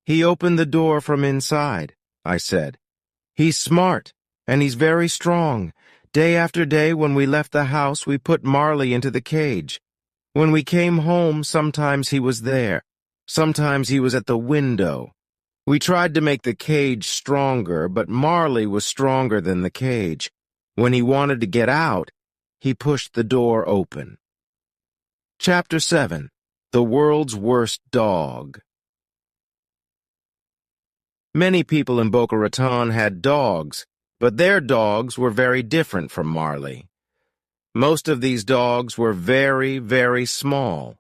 He opened the door from inside, I said. He's smart, and he's very strong. Day after day when we left the house, we put Marley into the cage. When we came home, sometimes he was there. Sometimes he was at the window. We tried to make the cage stronger, but Marley was stronger than the cage. When he wanted to get out, he pushed the door open. Chapter 7. The World's Worst Dog. Many people in Boca Raton had dogs, but their dogs were very different from Marley. Most of these dogs were very, very small.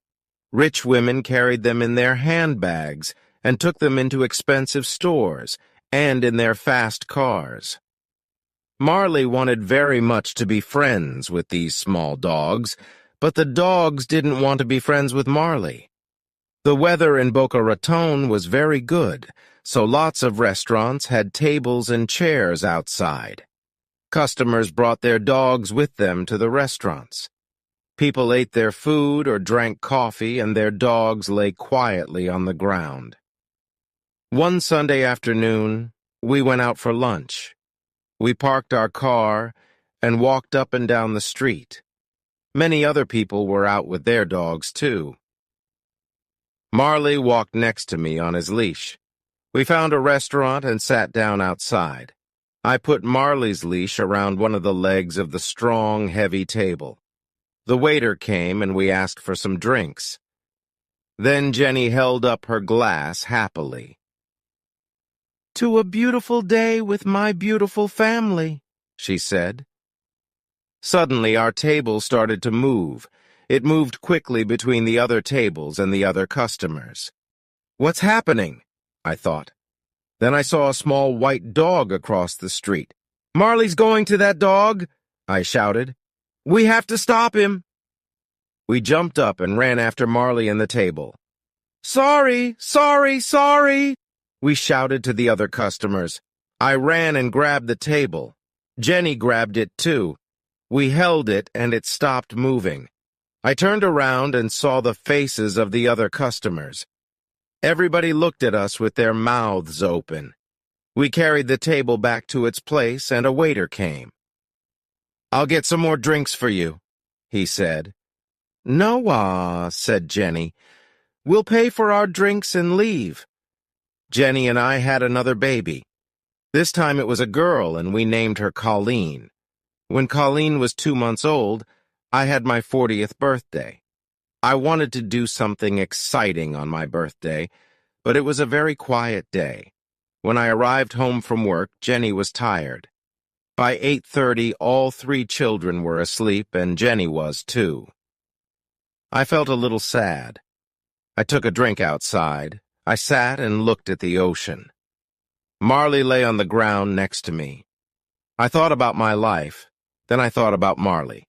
Rich women carried them in their handbags and took them into expensive stores and in their fast cars. Marley wanted very much to be friends with these small dogs, but the dogs didn't want to be friends with Marley. The weather in Boca Raton was very good, so lots of restaurants had tables and chairs outside. Customers brought their dogs with them to the restaurants. People ate their food or drank coffee, and their dogs lay quietly on the ground. One Sunday afternoon, we went out for lunch. We parked our car and walked up and down the street. Many other people were out with their dogs, too. Marley walked next to me on his leash. We found a restaurant and sat down outside. I put Marley's leash around one of the legs of the strong, heavy table. The waiter came and we asked for some drinks. Then Jenny held up her glass happily. "To a beautiful day with my beautiful family," she said. Suddenly our table started to move. It moved quickly between the other tables and the other customers. "What's happening?" I thought. Then I saw a small white dog across the street. "Marley's going to that dog!" I shouted. "We have to stop him!" We jumped up and ran after Marley and the table. "Sorry, sorry, sorry!" we shouted to the other customers. I ran and grabbed the table. Jenny grabbed it too. We held it and it stopped moving. I turned around and saw the faces of the other customers. Everybody looked at us with their mouths open. We carried the table back to its place and a waiter came. "I'll get some more drinks for you," he said. "No, said Jenny. "We'll pay for our drinks and leave." Jenny and I had another baby. This time it was a girl and we named her Colleen. When Colleen was 2 months old, I had my 40th birthday. I wanted to do something exciting on my birthday, but it was a very quiet day. When I arrived home from work, Jenny was tired. By 8:30, all 3 children were asleep, and Jenny was too. I felt a little sad. I took a drink outside. I sat and looked at the ocean. Marley lay on the ground next to me. I thought about my life, then I thought about Marley.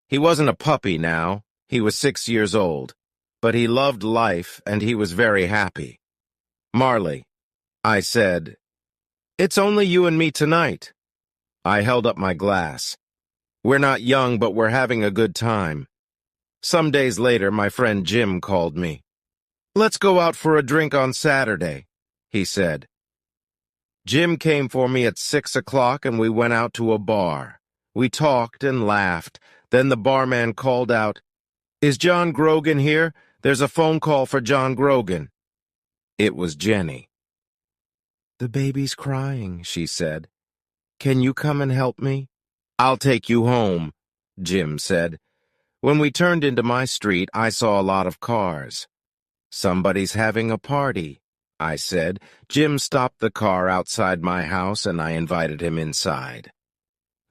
He wasn't a puppy now. He was 6 years old, but he loved life and he was very happy. "Marley," I said, "it's only you and me tonight." I held up my glass. "We're not young, but we're having a good time." Some days later, my friend Jim called me. "Let's go out for a drink on Saturday," he said. Jim came for me at 6 o'clock and we went out to a bar. We talked and laughed. Then the barman called out, "Is John Grogan here? There's a phone call for John Grogan." It was Jenny. "The baby's crying," she said. "Can you come and help me?" "I'll take you home," Jim said. When we turned into my street, I saw a lot of cars. "Somebody's having a party," I said. Jim stopped the car outside my house and I invited him inside.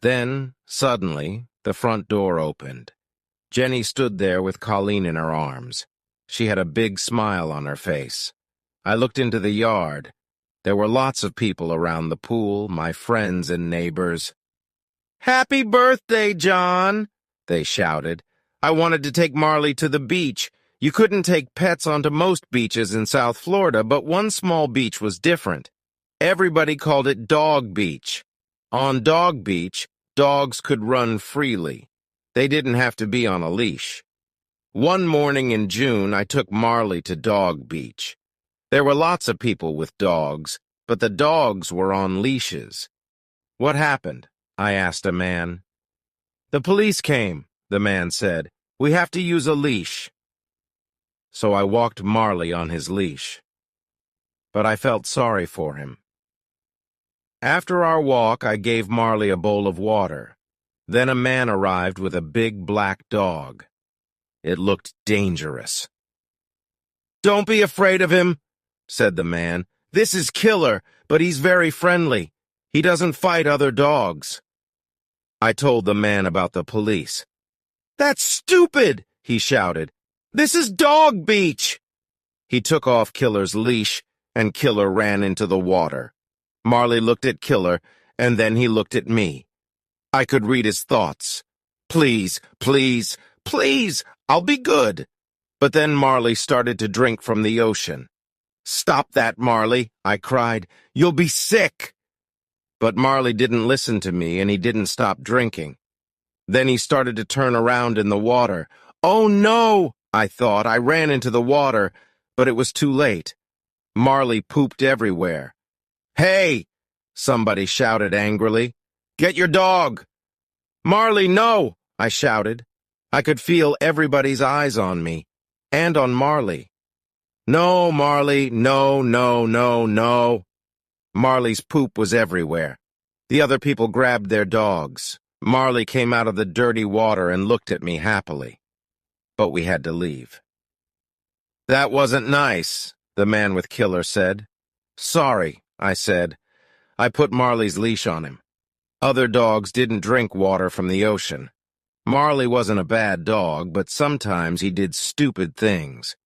Then, suddenly, the front door opened. Jenny stood there with Colleen in her arms. She had a big smile on her face. I looked into the yard. There were lots of people around the pool, my friends and neighbors. "Happy birthday, John!" they shouted. "I wanted to take Marley to the beach. You couldn't take pets onto most beaches in South Florida, but one small beach was different. Everybody called it Dog Beach. On Dog Beach, dogs could run freely. They didn't have to be on a leash. One morning in June, I took Marley to Dog Beach. There were lots of people with dogs, but the dogs were on leashes." "What happened?" I asked a man. "The police came," the man said. "We have to use a leash." So I walked Marley on his leash. But I felt sorry for him. After our walk, I gave Marley a bowl of water. Then a man arrived with a big black dog. It looked dangerous. "Don't be afraid of him," said the man. This is Killer, but he's very friendly. He doesn't fight other dogs. I told the man about the police. That's stupid, he shouted. This is Dog Beach. He took off Killer's leash, and Killer ran into the water. Marley looked at Killer, and then he looked at me. I could read his thoughts. Please, please, please, I'll be good. But then Marley started to drink from the ocean. Stop that, Marley, I cried. You'll be sick. But Marley didn't listen to me, and he didn't stop drinking. Then he started to turn around in the water. Oh, no, I thought. I ran into the water, but it was too late. Marley pooped everywhere. Hey, somebody shouted angrily. Get your dog. Marley, no, I shouted. I could feel everybody's eyes on me, and on Marley. No, Marley, no, no, no, no. Marley's poop was everywhere. The other people grabbed their dogs. Marley came out of the dirty water and looked at me happily. But we had to leave. That wasn't nice, the man with Killer said. Sorry, I said. I put Marley's leash on him. Other dogs didn't drink water from the ocean. Marley wasn't a bad dog, but sometimes he did stupid things.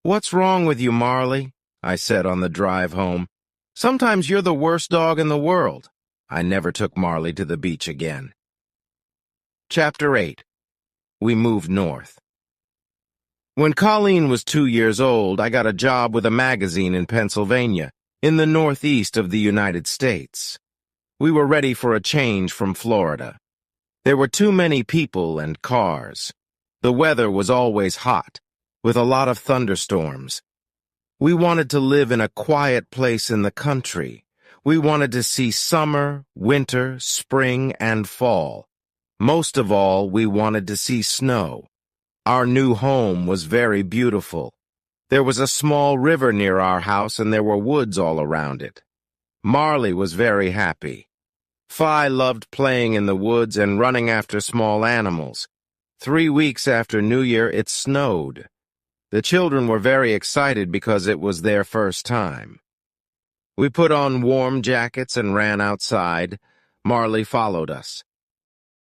What's wrong with you, Marley? I said on the drive home. Sometimes you're the worst dog in the world. I never took Marley to the beach again. Chapter 8. We moved north. When Colleen was 2 years old, I got a job with a magazine in Pennsylvania, in the northeast of the United States. We were ready for a change from Florida. There were too many people and cars. The weather was always hot, with a lot of thunderstorms. We wanted to live in a quiet place in the country. We wanted to see summer, winter, spring, and fall. Most of all, we wanted to see snow. Our new home was very beautiful. There was a small river near our house, and there were woods all around it. Marley was very happy. Fi loved playing in the woods and running after small animals. 3 weeks after New Year, it snowed. The children were very excited because it was their first time. We put on warm jackets and ran outside. Marley followed us.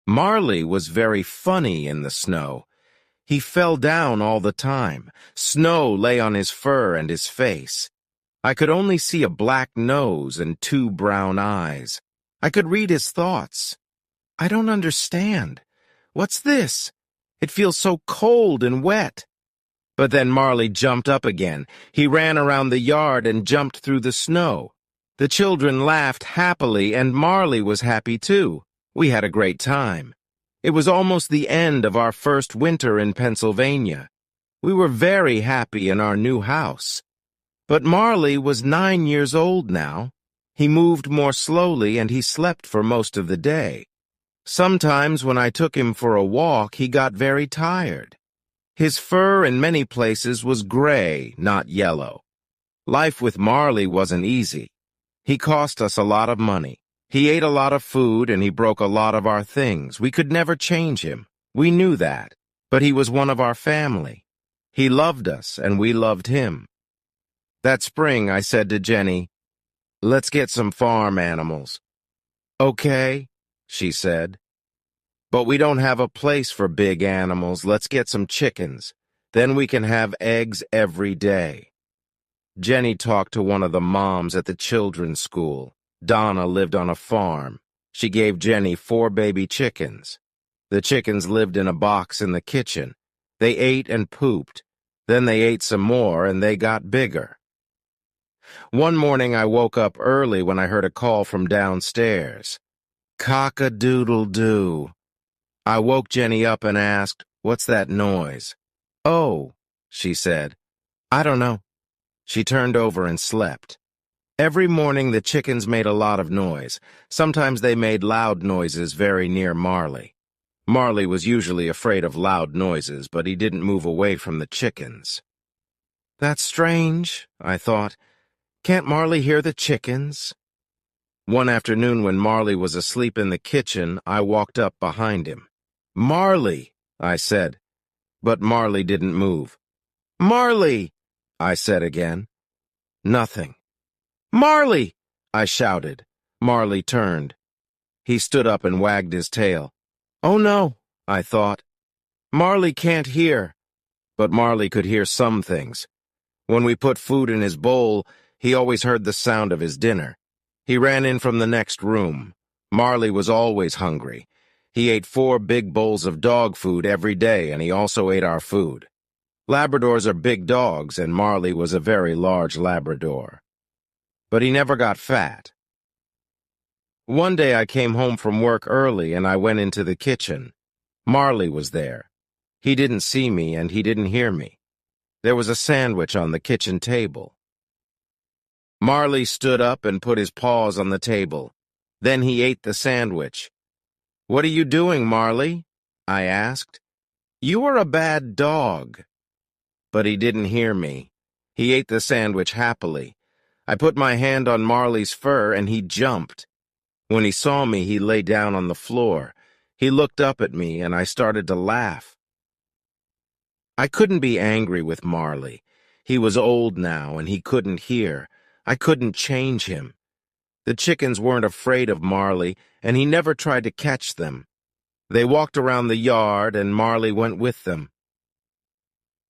Marley was very funny in the snow. He fell down all the time. Snow lay on his fur and his face. I could only see a black nose and 2 brown eyes. I could read his thoughts. I don't understand. What's this? It feels so cold and wet. But then Marley jumped up again. He ran around the yard and jumped through the snow. The children laughed happily, and Marley was happy too. We had a great time. It was almost the end of our first winter in Pennsylvania. We were very happy in our new house. But Marley was 9 years old now. He moved more slowly, and he slept for most of the day. Sometimes when I took him for a walk, he got very tired. His fur in many places was gray, not yellow. Life with Marley wasn't easy. He cost us a lot of money. He ate a lot of food, and he broke a lot of our things. We could never change him. We knew that. But he was one of our family. He loved us, and we loved him. That spring, I said to Jenny, "Let's get some farm animals." "Okay," she said. "But we don't have a place for big animals. Let's get some chickens. Then we can have eggs every day." Jenny talked to one of the moms at the children's school. Donna lived on a farm. She gave Jenny 4 baby chickens. The chickens lived in a box in the kitchen. They ate and pooped. Then they ate some more, and they got bigger. One morning I woke up early when I heard a call from downstairs. Cock-a-doodle-doo. I woke Jenny up and asked, "What's that noise?" "Oh," she said, "I don't know." She turned over and slept. Every morning the chickens made a lot of noise. Sometimes they made loud noises very near Marley. Marley was usually afraid of loud noises, but he didn't move away from the chickens. That's strange, I thought. Can't Marley hear the chickens? One afternoon when Marley was asleep in the kitchen, I walked up behind him. "Marley," I said, but Marley didn't move. "Marley," I said again. Nothing. "Marley!" I shouted. Marley turned. He stood up and wagged his tail. Oh no, I thought. Marley can't hear. But Marley could hear some things. When we put food in his bowl, he always heard the sound of his dinner. He ran in from the next room. Marley was always hungry. He ate 4 big bowls of dog food every day, and he also ate our food. Labradors are big dogs, and Marley was a very large Labrador. But he never got fat. One day I came home from work early, and I went into the kitchen. Marley was there. He didn't see me, and he didn't hear me. There was a sandwich on the kitchen table. Marley stood up and put his paws on the table. Then he ate the sandwich. "What are you doing, Marley?" I asked. "You are a bad dog." But he didn't hear me. He ate the sandwich happily. I put my hand on Marley's fur, and he jumped. When he saw me, he lay down on the floor. He looked up at me, and I started to laugh. I couldn't be angry with Marley. He was old now, and he couldn't hear. I couldn't change him. The chickens weren't afraid of Marley, and he never tried to catch them. They walked around the yard, and Marley went with them.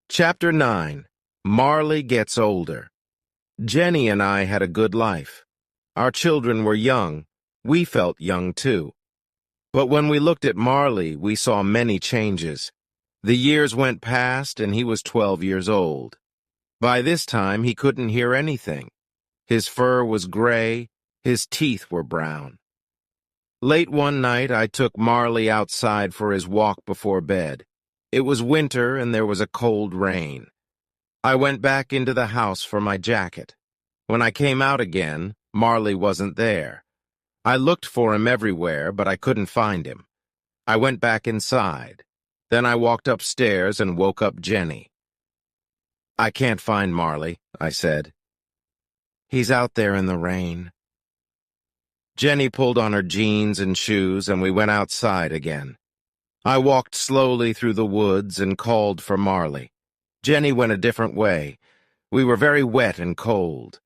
Chapter 9. Marley Gets Older. Jenny and I had a good life. Our children were young. We felt young, too. But when we looked at Marley, we saw many changes. The years went past, and he was 12 years old. By this time, he couldn't hear anything. His fur was gray, his teeth were brown. Late one night, I took Marley outside for his walk before bed. It was winter, and there was a cold rain. I went back into the house for my jacket. When I came out again, Marley wasn't there. I looked for him everywhere, but I couldn't find him. I went back inside. Then I walked upstairs and woke up Jenny. "I can't find Marley," I said. "He's out there in the rain." Jenny pulled on her jeans and shoes, and we went outside again. I walked slowly through the woods and called for Marley. Jenny went a different way. We were very wet and cold.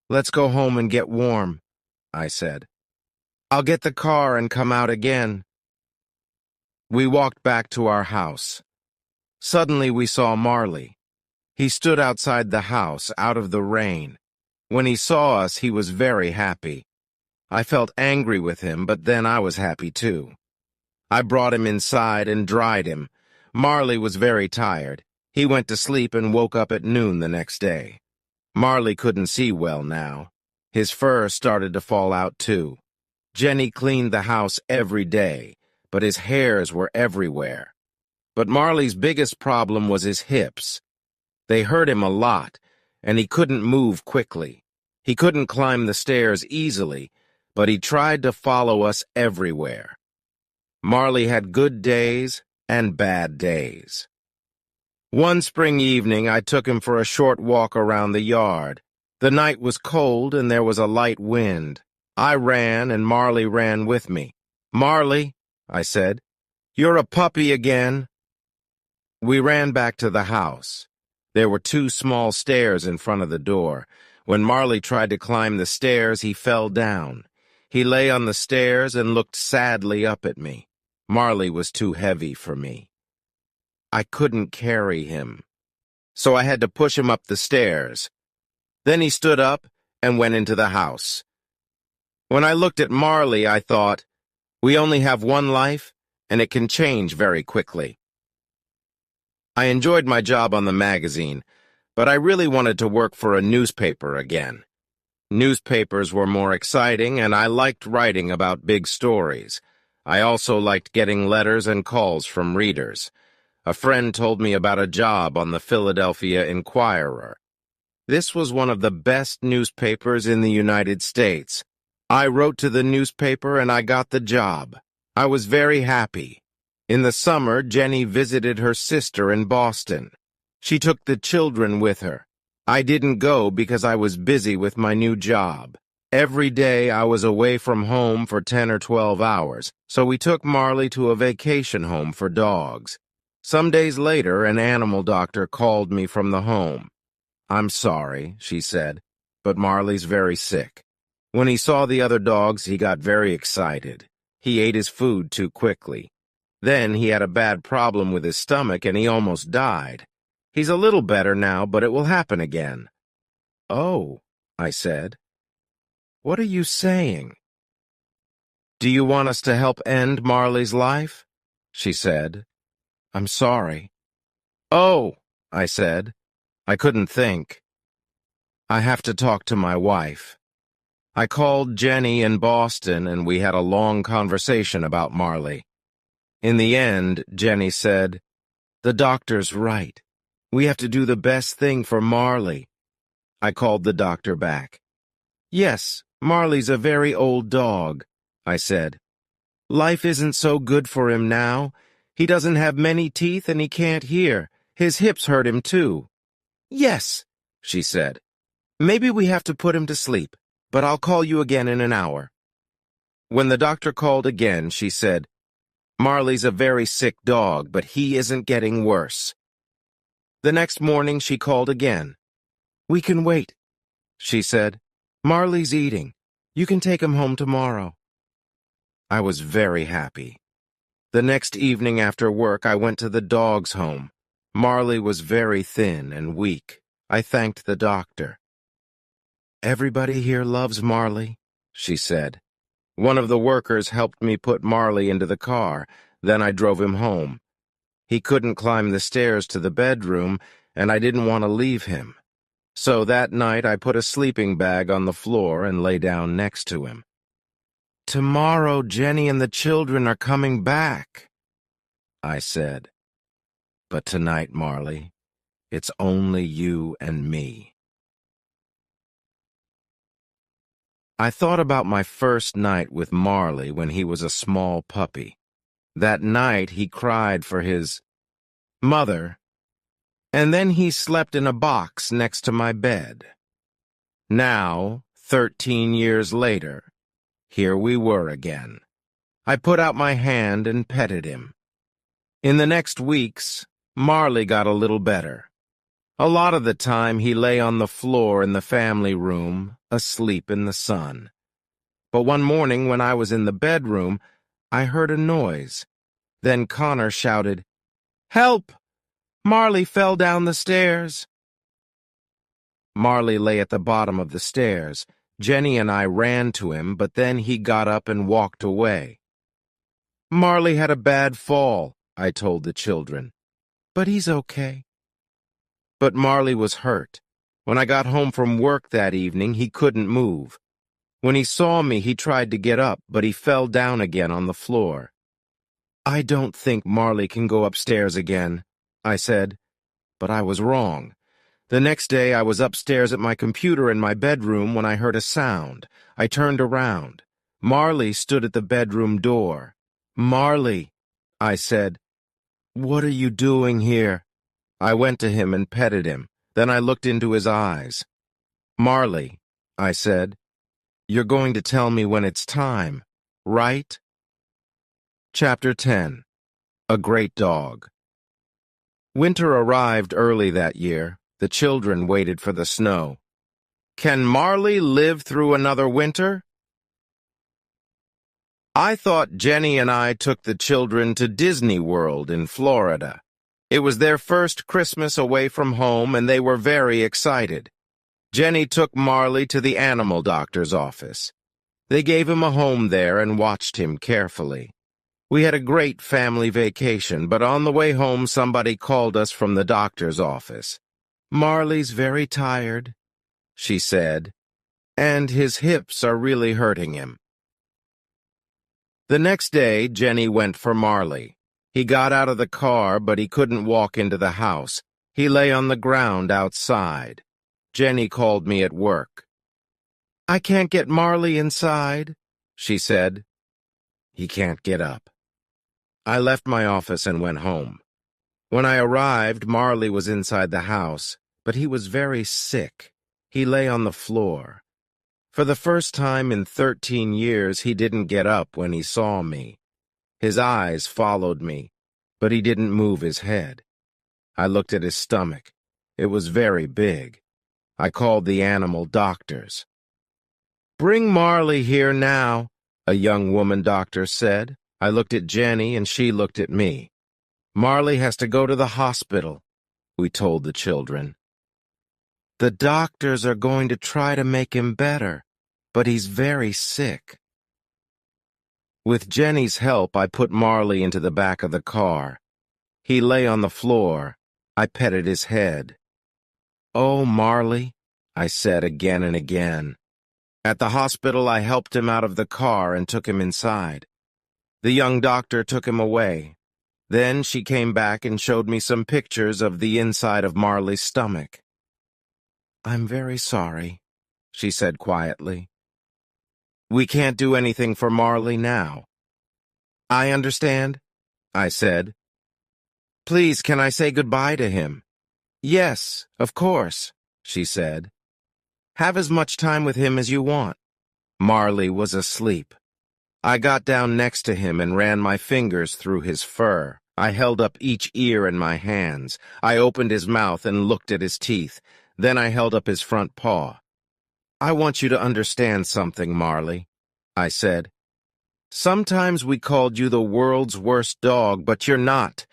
"Let's go home and get warm," I said. "I'll get the car and come out again." We walked back to our house. Suddenly we saw Marley. He stood outside the house, out of the rain. When he saw us, he was very happy. I felt angry with him, but then I was happy too. I brought him inside and dried him. Marley was very tired. He went to sleep and woke up at noon the next day. Marley couldn't see well now. His fur started to fall out too. Jenny cleaned the house every day, but his hairs were everywhere. But Marley's biggest problem was his hips. They hurt him a lot, and he couldn't move quickly. He couldn't climb the stairs easily, but he tried to follow us everywhere. Marley had good days and bad days. One spring evening, I took him for a short walk around the yard. The night was cold, and there was a light wind. I ran, and Marley ran with me. "Marley," I said, "you're a puppy again." We ran back to the house. There were 2 small stairs in front of the door. When Marley tried to climb the stairs, he fell down. He lay on the stairs and looked sadly up at me. Marley was too heavy for me. I couldn't carry him, so I had to push him up the stairs. Then he stood up and went into the house. When I looked at Marley, I thought, we only have one life, and it can change very quickly. I enjoyed my job on the magazine, but I really wanted to work for a newspaper again. Newspapers were more exciting, and I liked writing about big stories. I also liked getting letters and calls from readers. A friend told me about a job on the Philadelphia Inquirer. This was one of the best newspapers in the United States. I wrote to the newspaper and I got the job. I was very happy. In the summer, Jenny visited her sister in Boston. She took the children with her. I didn't go because I was busy with my new job. Every day I was away from home for 10 or 12 hours, so we took Marley to a vacation home for dogs. Some days later, an animal doctor called me from the home. "I'm sorry," she said, but Marley's very sick. When he saw the other dogs, he got very excited. He ate his food too quickly. Then he had a bad problem with his stomach and he almost died. He's a little better now, but it will happen again. Oh, I said. What are you saying? Do you want us to help end Marley's life? She said. I'm sorry. Oh, I said. I couldn't think. I have to talk to my wife. I called Jenny in Boston and we had a long conversation about Marley. In the end, Jenny said, "The doctor's right. We have to do the best thing for Marley." I called the doctor back. "Yes, Marley's a very old dog," I said. "Life isn't so good for him now. He doesn't have many teeth and he can't hear. His hips hurt him too." "Yes," she said. "Maybe we have to put him to sleep, but I'll call you again in an hour." When the doctor called again, she said, "Marley's a very sick dog, but he isn't getting worse." The next morning she called again. "We can wait," she said. "Marley's eating. You can take him home tomorrow." I was very happy. The next evening after work, I went to the dog's home. Marley was very thin and weak. I thanked the doctor. "Everybody here loves Marley," she said. One of the workers helped me put Marley into the car. Then I drove him home. He couldn't climb the stairs to the bedroom, and I didn't want to leave him. So that night I put a sleeping bag on the floor and lay down next to him. "Tomorrow Jenny and the children are coming back," I said. "But tonight, Marley, it's only you and me." I thought about my first night with Marley when he was a small puppy. That night he cried for his mother, and then he slept in a box next to my bed. Now, 13 years later, here we were again. I put out my hand and petted him. In the next weeks, Marley got a little better. A lot of the time he lay on the floor in the family room, asleep in the sun. But one morning when I was in the bedroom, I heard a noise. Then Connor shouted, "Help! Marley fell down the stairs." Marley lay at the bottom of the stairs. Jenny and I ran to him, but then he got up and walked away. "Marley had a bad fall," I told the children. "But he's okay." But Marley was hurt. When I got home from work that evening, he couldn't move. When he saw me, he tried to get up, but he fell down again on the floor. "I don't think Marley can go upstairs again," I said. But I was wrong. The next day I was upstairs at my computer in my bedroom when I heard a sound. I turned around. Marley stood at the bedroom door. "Marley," I said, "what are you doing here?" I went to him and petted him. Then I looked into his eyes. "Marley," I said, "you're going to tell me when it's time, right?" Chapter 10. A Great Dog. Winter arrived early that year. The children waited for the snow. Can Marley live through another winter? I thought Jenny and I took the children to Disney World in Florida. It was their first Christmas away from home, and they were very excited. Jenny took Marley to the animal doctor's office. They gave him a home there and watched him carefully. We had a great family vacation, but on the way home somebody called us from the doctor's office. "Marley's very tired," she said, "and his hips are really hurting him." The next day, Jenny went for Marley. He got out of the car, but he couldn't walk into the house. He lay on the ground outside. Jenny called me at work. "I can't get Marley inside," she said. "He can't get up." I left my office and went home. When I arrived, Marley was inside the house, but he was very sick. He lay on the floor. For the first time in 13 years, he didn't get up when he saw me. His eyes followed me, but he didn't move his head. I looked at his stomach. It was very big. I called the animal doctors. "Bring Marley here now," a young woman doctor said. I looked at Jenny and she looked at me. "Marley has to go to the hospital," we told the children. "The doctors are going to try to make him better, but he's very sick." With Jenny's help, I put Marley into the back of the car. He lay on the floor. I petted his head. "Oh, Marley," I said again and again. At the hospital, I helped him out of the car and took him inside. The young doctor took him away. Then she came back and showed me some pictures of the inside of Marley's stomach. "I'm very sorry," she said quietly. "We can't do anything for Marley now." "I understand," I said. "Please, can I say goodbye to him?" "Yes, of course," she said. "Have as much time with him as you want." Marley was asleep. I got down next to him and ran my fingers through his fur. I held up each ear in my hands. I opened his mouth and looked at his teeth. Then I held up his front paw. "I want you to understand something, Marley," I said. "Sometimes we called you the world's worst dog, but you're not.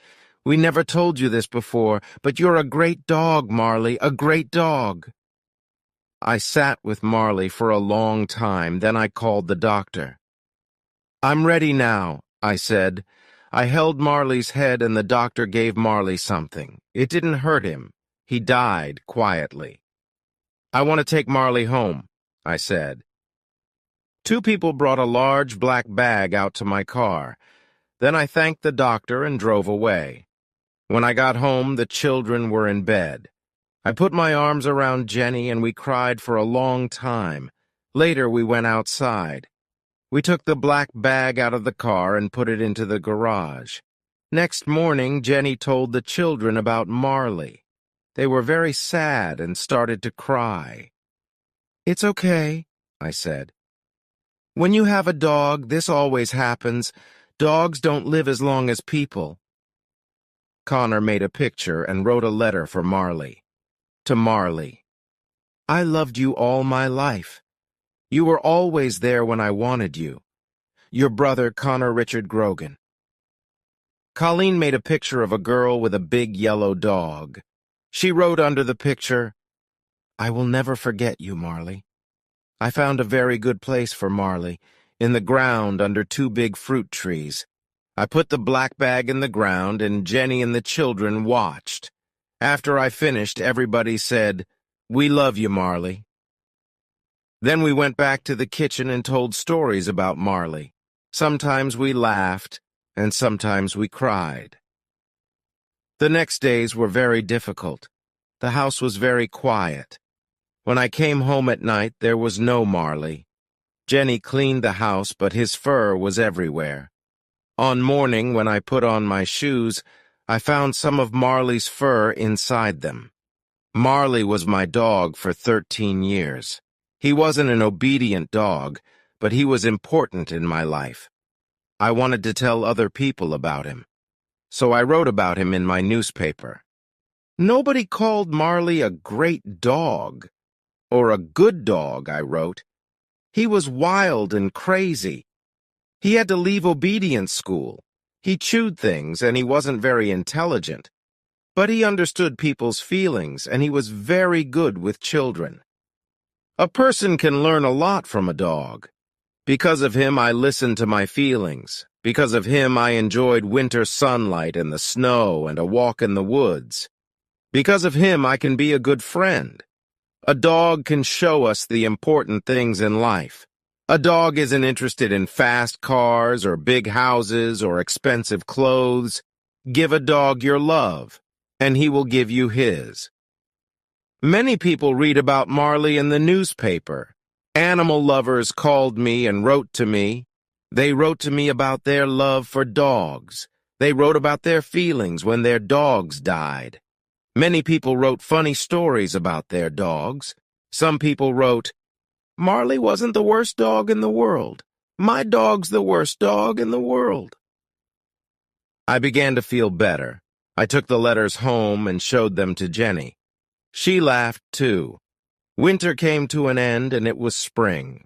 We never told you this before, but you're a great dog, Marley, a great dog." I sat with Marley for a long time, then I called the doctor. "I'm ready now," I said. I held Marley's head and the doctor gave Marley something. It didn't hurt him. He died quietly. "I want to take Marley home," I said. Two people brought a large black bag out to my car. Then I thanked the doctor and drove away. When I got home, the children were in bed. I put my arms around Jenny and we cried for a long time. Later we went outside. We took the black bag out of the car and put it into the garage. Next morning, Jenny told the children about Marley. They were very sad and started to cry. "It's okay," I said. "When you have a dog, this always happens. Dogs don't live as long as people." Connor made a picture and wrote a letter for Marley. To Marley, "I loved you all my life. You were always there when I wanted you. Your brother, Connor Richard Grogan." Colleen made a picture of a girl with a big yellow dog. She wrote under the picture, "I will never forget you, Marley. I found a very good place for Marley, in the ground under two big fruit trees. I put the black bag in the ground and Jenny and the children watched. After I finished, everybody said, 'We love you, Marley.' Then we went back to the kitchen and told stories about Marley. Sometimes we laughed, and sometimes we cried. The next days were very difficult. The house was very quiet. When I came home at night, there was no Marley. Jenny cleaned the house, but his fur was everywhere. On morning, when I put on my shoes, I found some of Marley's fur inside them. Marley was my dog for 13 years. He wasn't an obedient dog, but he was important in my life. I wanted to tell other people about him. So I wrote about him in my newspaper. Nobody called Marley a great dog, or a good dog, I wrote. He was wild and crazy. He had to leave obedience school. He chewed things, and he wasn't very intelligent. But he understood people's feelings, and he was very good with children. A person can learn a lot from a dog. Because of him, I listened to my feelings. Because of him, I enjoyed winter sunlight and the snow and a walk in the woods. Because of him, I can be a good friend. A dog can show us the important things in life. A dog isn't interested in fast cars or big houses or expensive clothes. Give a dog your love, and he will give you his. Many people read about Marley in the newspaper. Animal lovers called me and wrote to me. They wrote to me about their love for dogs. They wrote about their feelings when their dogs died. Many people wrote funny stories about their dogs. Some people wrote, "Marley wasn't the worst dog in the world. My dog's the worst dog in the world." I began to feel better. I took the letters home and showed them to Jenny. She laughed too. Winter came to an end and it was spring.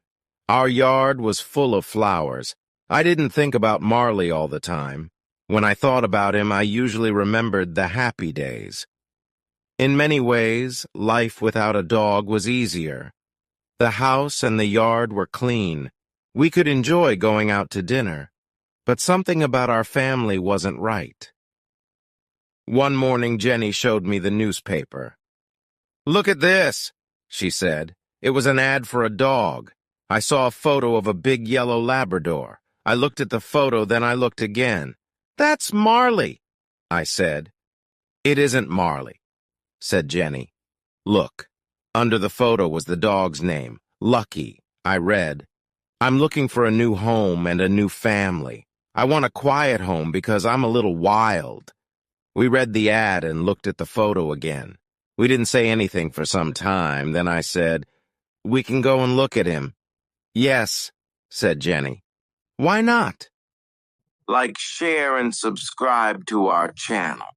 Our yard was full of flowers. I didn't think about Marley all the time. When I thought about him, I usually remembered the happy days. In many ways, life without a dog was easier. The house and the yard were clean. We could enjoy going out to dinner. But something about our family wasn't right. One morning, Jenny showed me the newspaper. "Look at this," she said. It was an ad for a dog. I saw a photo of a big yellow Labrador. I looked at the photo, then I looked again. "That's Marley," I said. "It isn't Marley," said Jenny. "Look." Under the photo was the dog's name, Lucky. I read, "I'm looking for a new home and a new family. I want a quiet home because I'm a little wild." We read the ad and looked at the photo again. We didn't say anything for some time. Then I said, "We can go and look at him." "Yes," said Jenny. "Why not?" Like, share, and subscribe to our channel.